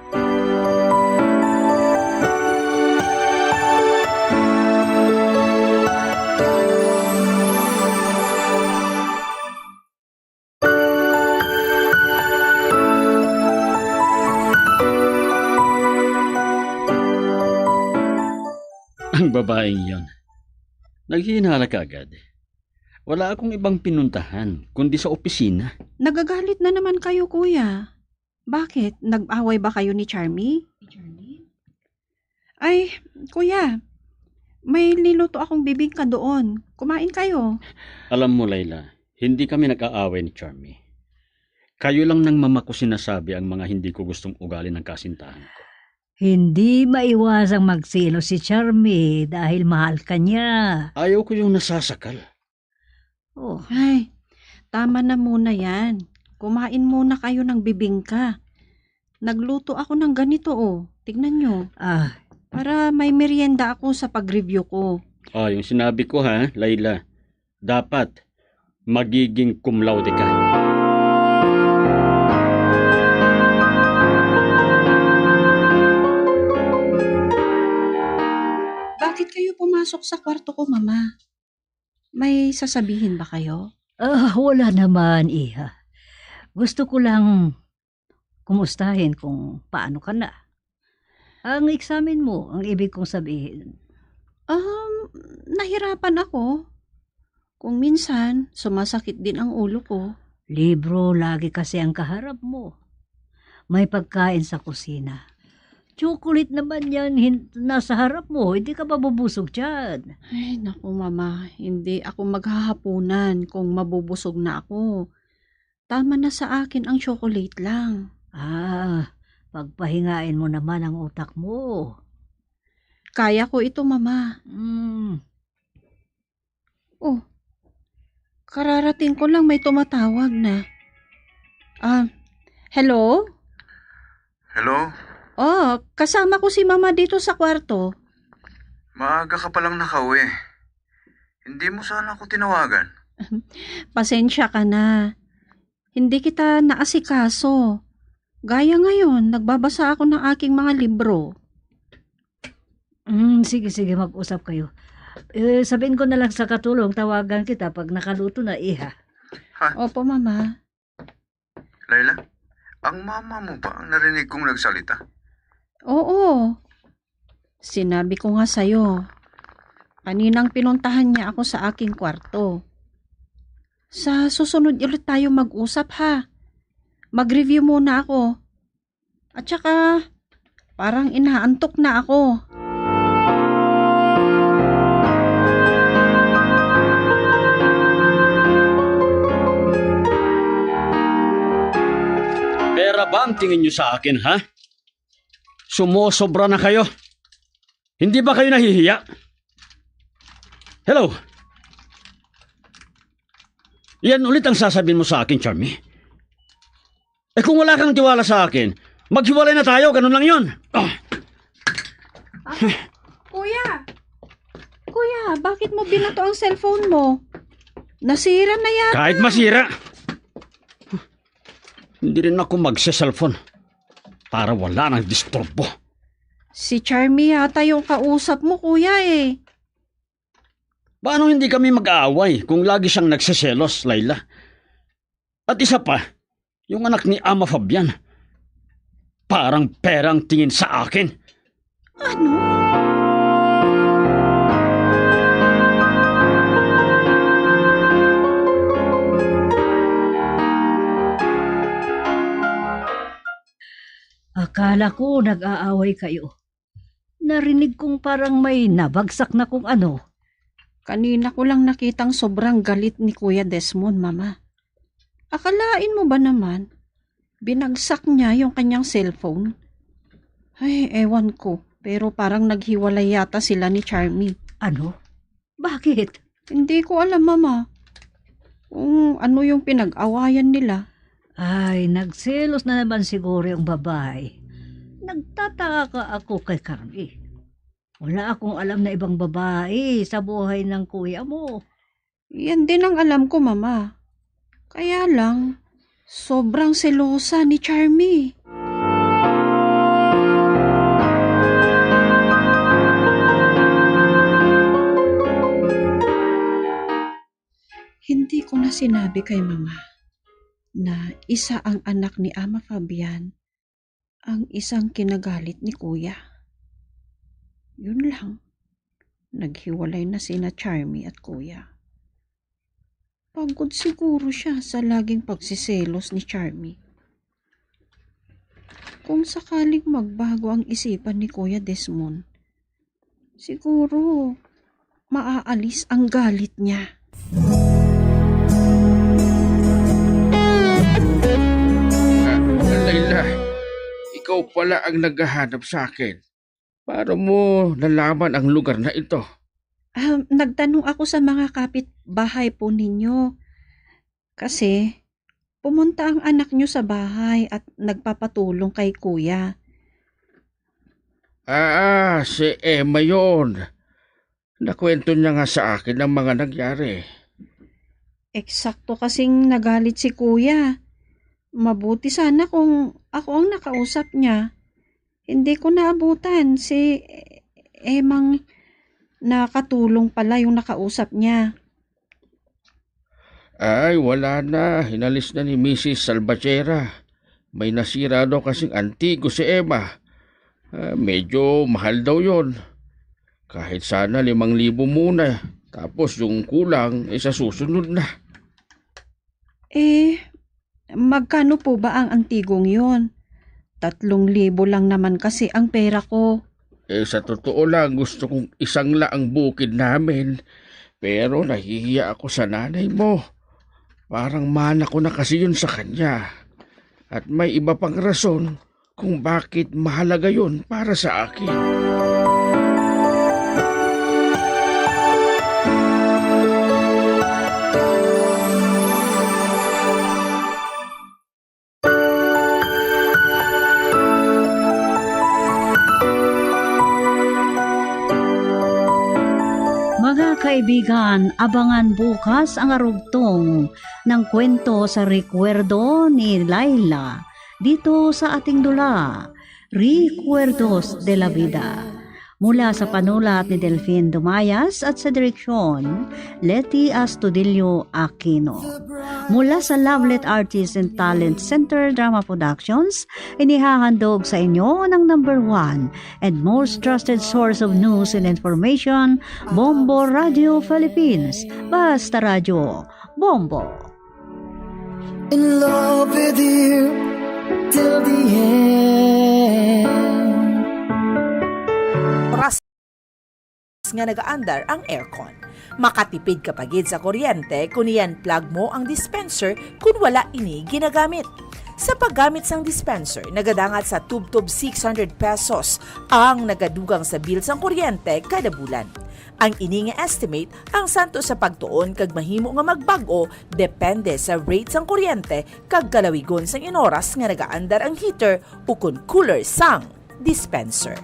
Ang babaeng yon. Naghihinala ka agad. Wala akong ibang pinuntahan, kundi sa opisina. Nagagalit na naman kayo, Kuya. Bakit? Nag-away ba kayo ni Charmy? Ay, Kuya, may niluto akong bibingka doon. Kumain kayo. Alam mo, Layla, hindi kami nag-aaway ni Charmy. Kayo lang nang mama ko sinasabi ang mga hindi ko gustong ugali ng kasintahan ko. Hindi maiwasang magsilo si Charmy dahil mahal ka niya. Ayaw ko yung nasasakal. Ay, tama na muna yan. Kumain muna kayo ng bibingka. Nagluto ako ng ganito, Tignan nyo. Para may merienda ako sa pag-review ko. Yung sinabi ko Layla. Dapat magiging cum laude ka. Bakit kayo pumasok sa kwarto ko, Mama? May sasabihin ba kayo? Wala naman, Iha. Gusto ko lang kumustahin kung paano ka na. Ang examen mo, ang ibig kong sabihin. Nahirapan ako. Kung minsan, sumasakit din ang ulo ko. Libro lagi kasi ang kaharap mo. May pagkain sa kusina. Chocolate naman yan, nasa harap mo. Hindi ka mabubusog dyan. Ay, naku, Mama. Hindi ako maghahapunan kung mabubusog na ako. Tama na sa akin ang chocolate lang. Pagpahingain mo naman ang utak mo. Kaya ko ito, Mama. Kararating ko lang may tumatawag na. Hello? Hello? Kasama ko si Mama dito sa kwarto. Maaga ka palang nakauwi. Hindi mo sana ako tinawagan. Pasensya ka na. Hindi kita naasikaso. Gaya ngayon, nagbabasa ako ng aking mga libro. Sige, mag-usap kayo. Sabihin ko na lang sa katulong, tawagan kita pag nakaluto na, Iha. Opo, Mama. Layla, ang mama mo ba ang narinig kong nagsalita? Oo. Sinabi ko nga sa'yo. Kaninang pinuntahan niya ako sa aking kwarto. Sa susunod ulit tayo mag-usap, ha? Mag-review muna ako. At saka, parang inaantok na ako. ba ang tingin nyo sa akin, ha? Sumosobra na kayo. Hindi ba kayo nahihiya? Hello? Yan ulit ang sasabihin mo sa akin, Charmy. Eh kung wala kang tiwala sa akin, maghiwalay na tayo, ganun lang yun. Kuya! Kuya, bakit mo binato ang cellphone mo? Nasira na yata. Kahit masira. Hindi rin ako magsa-cellphone para wala nang disturbo. Si Charmy yata yung kausap mo, kuya eh. Paano hindi kami mag-aaway kung lagi siyang nagsiselos, Layla? At isa pa, yung anak ni Ama Fabian, parang perang tingin sa akin. Ano? Akala ko nag-aaway kayo. Narinig kong parang may nabagsak na kung ano. Kanina ko lang nakitang sobrang galit ni Kuya Desmond, Mama. Akalain mo ba naman, binagsak niya yung kanyang cellphone? Ay, ewan ko, pero parang naghiwalay yata sila ni Charmy. Ano? Bakit? Hindi ko alam, Mama. Kung ano yung pinag-awayan nila. Ay, nagselos na naman siguro yung babae. Nagtataka ka ako kay Carly. Wala akong alam na ibang babae sa buhay ng kuya mo. Yan din ang alam ko, Mama. Kaya lang, sobrang selosa ni Charmy. Hindi ko na sinabi kay Mama na isa ang anak ni Ama Fabian, ang isang kinagalit ni Kuya. Yun lang, naghiwalay na sina Charmy at Kuya. Pagod siguro siya sa laging pagsiselos ni Charmy. Kung sakaling magbago ang isipan ni Kuya Desmond, siguro maaalis ang galit niya. Layla, ikaw pala ang naghahanap sa akin. Paano mo nalaman ang lugar na ito? Nagtanong ako sa mga kapitbahay po ninyo. Kasi pumunta ang anak nyo sa bahay at nagpapatulong kay Kuya. Si Emma yun. Nakwento niya nga sa akin ang mga nangyari. Eksakto kasing nagalit si Kuya. Mabuti sana kung ako ang nakausap niya. Hindi ko naabutan si Emang nakatulong pala yung nakausap niya. Ay, wala na. Hinalis na ni Mrs. Salvatierra. May nasira daw kasing antigo si Emma. Medyo mahal daw yon. Kahit sana 5,000 muna. Tapos yung kulang sa susunod na. Magkano po ba ang antigong yon? 3,000 lang naman kasi ang pera ko. Sa totoo lang, gusto kong isang laang bukid namin. Pero nahihiya ako sa nanay mo. Parang mana ko na kasi yun sa kanya. At may iba pang rason kung bakit mahalaga yun para sa akin. Mga kaibigan, abangan bukas ang arugtong ng kwento sa Recuerdo ni Layla dito sa ating dula, Recuerdos de la Vida. Mula sa panulat ni Delphine Dumayas at sa direksyon, Leti Astudillo Aquino. Mula sa Lovelet Artists and Talent Center Drama Productions, inihahandog sa inyo ng #1 and most trusted source of news and information, Bombo Radio Philippines. Basta Radio, Bombo. In love with you till the end. Oras nga nagaandar ang aircon. Makatipid kapagid sa kuryente kung iyan plug mo ang dispenser kung wala ini ginagamit. Sa paggamit sang dispenser, nagadangat sa tub-tub 600 pesos ang nagadugang sa bill sang kuryente kada bulan. Ang ini nga estimate ang santo sa pagtuon kag mahimo nga magbago depende sa rate sang kuryente kag kalawigon sang inoras nga nagaandar ang heater o kun cooler sang dispenser.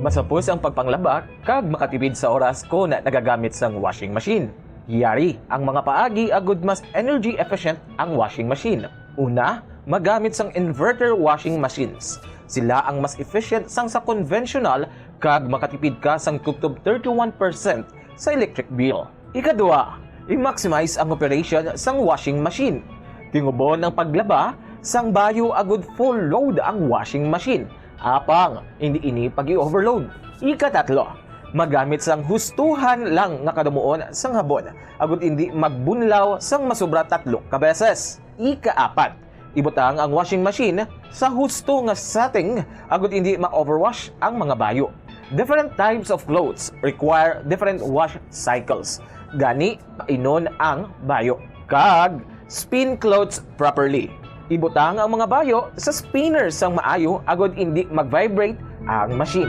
Masapos ang pagpanglabak kag makatipid sa oras ko na nagagamit sang washing machine. Yari ang mga paagi agud mas energy efficient ang washing machine. Una, magamit sang inverter washing machines. Sila ang mas efficient sang sa conventional kag makatipid ka sang tubtob 31% sa electric bill. Ikadua, i-maximize ang operation sang washing machine. Tingubon ang paglaba sang bayo agud full load ang washing machine. Apang, hindi ini pag-i-overload. Ikatatlo, magamit sang hustuhan lang nga kadumuon sang habon. Agud hindi magbunlaw sang masobra 3 ka beses. Ikaapat, ibutang ang washing machine sa husto nga setting agud hindi ma-overwash ang mga bayo. Different types of clothes require different wash cycles. Gani, inon ang bayo. Kag, spin clothes properly. Ibutang ang mga bayo sa spinner sang maayo agud hindi mag-vibrate ang machine.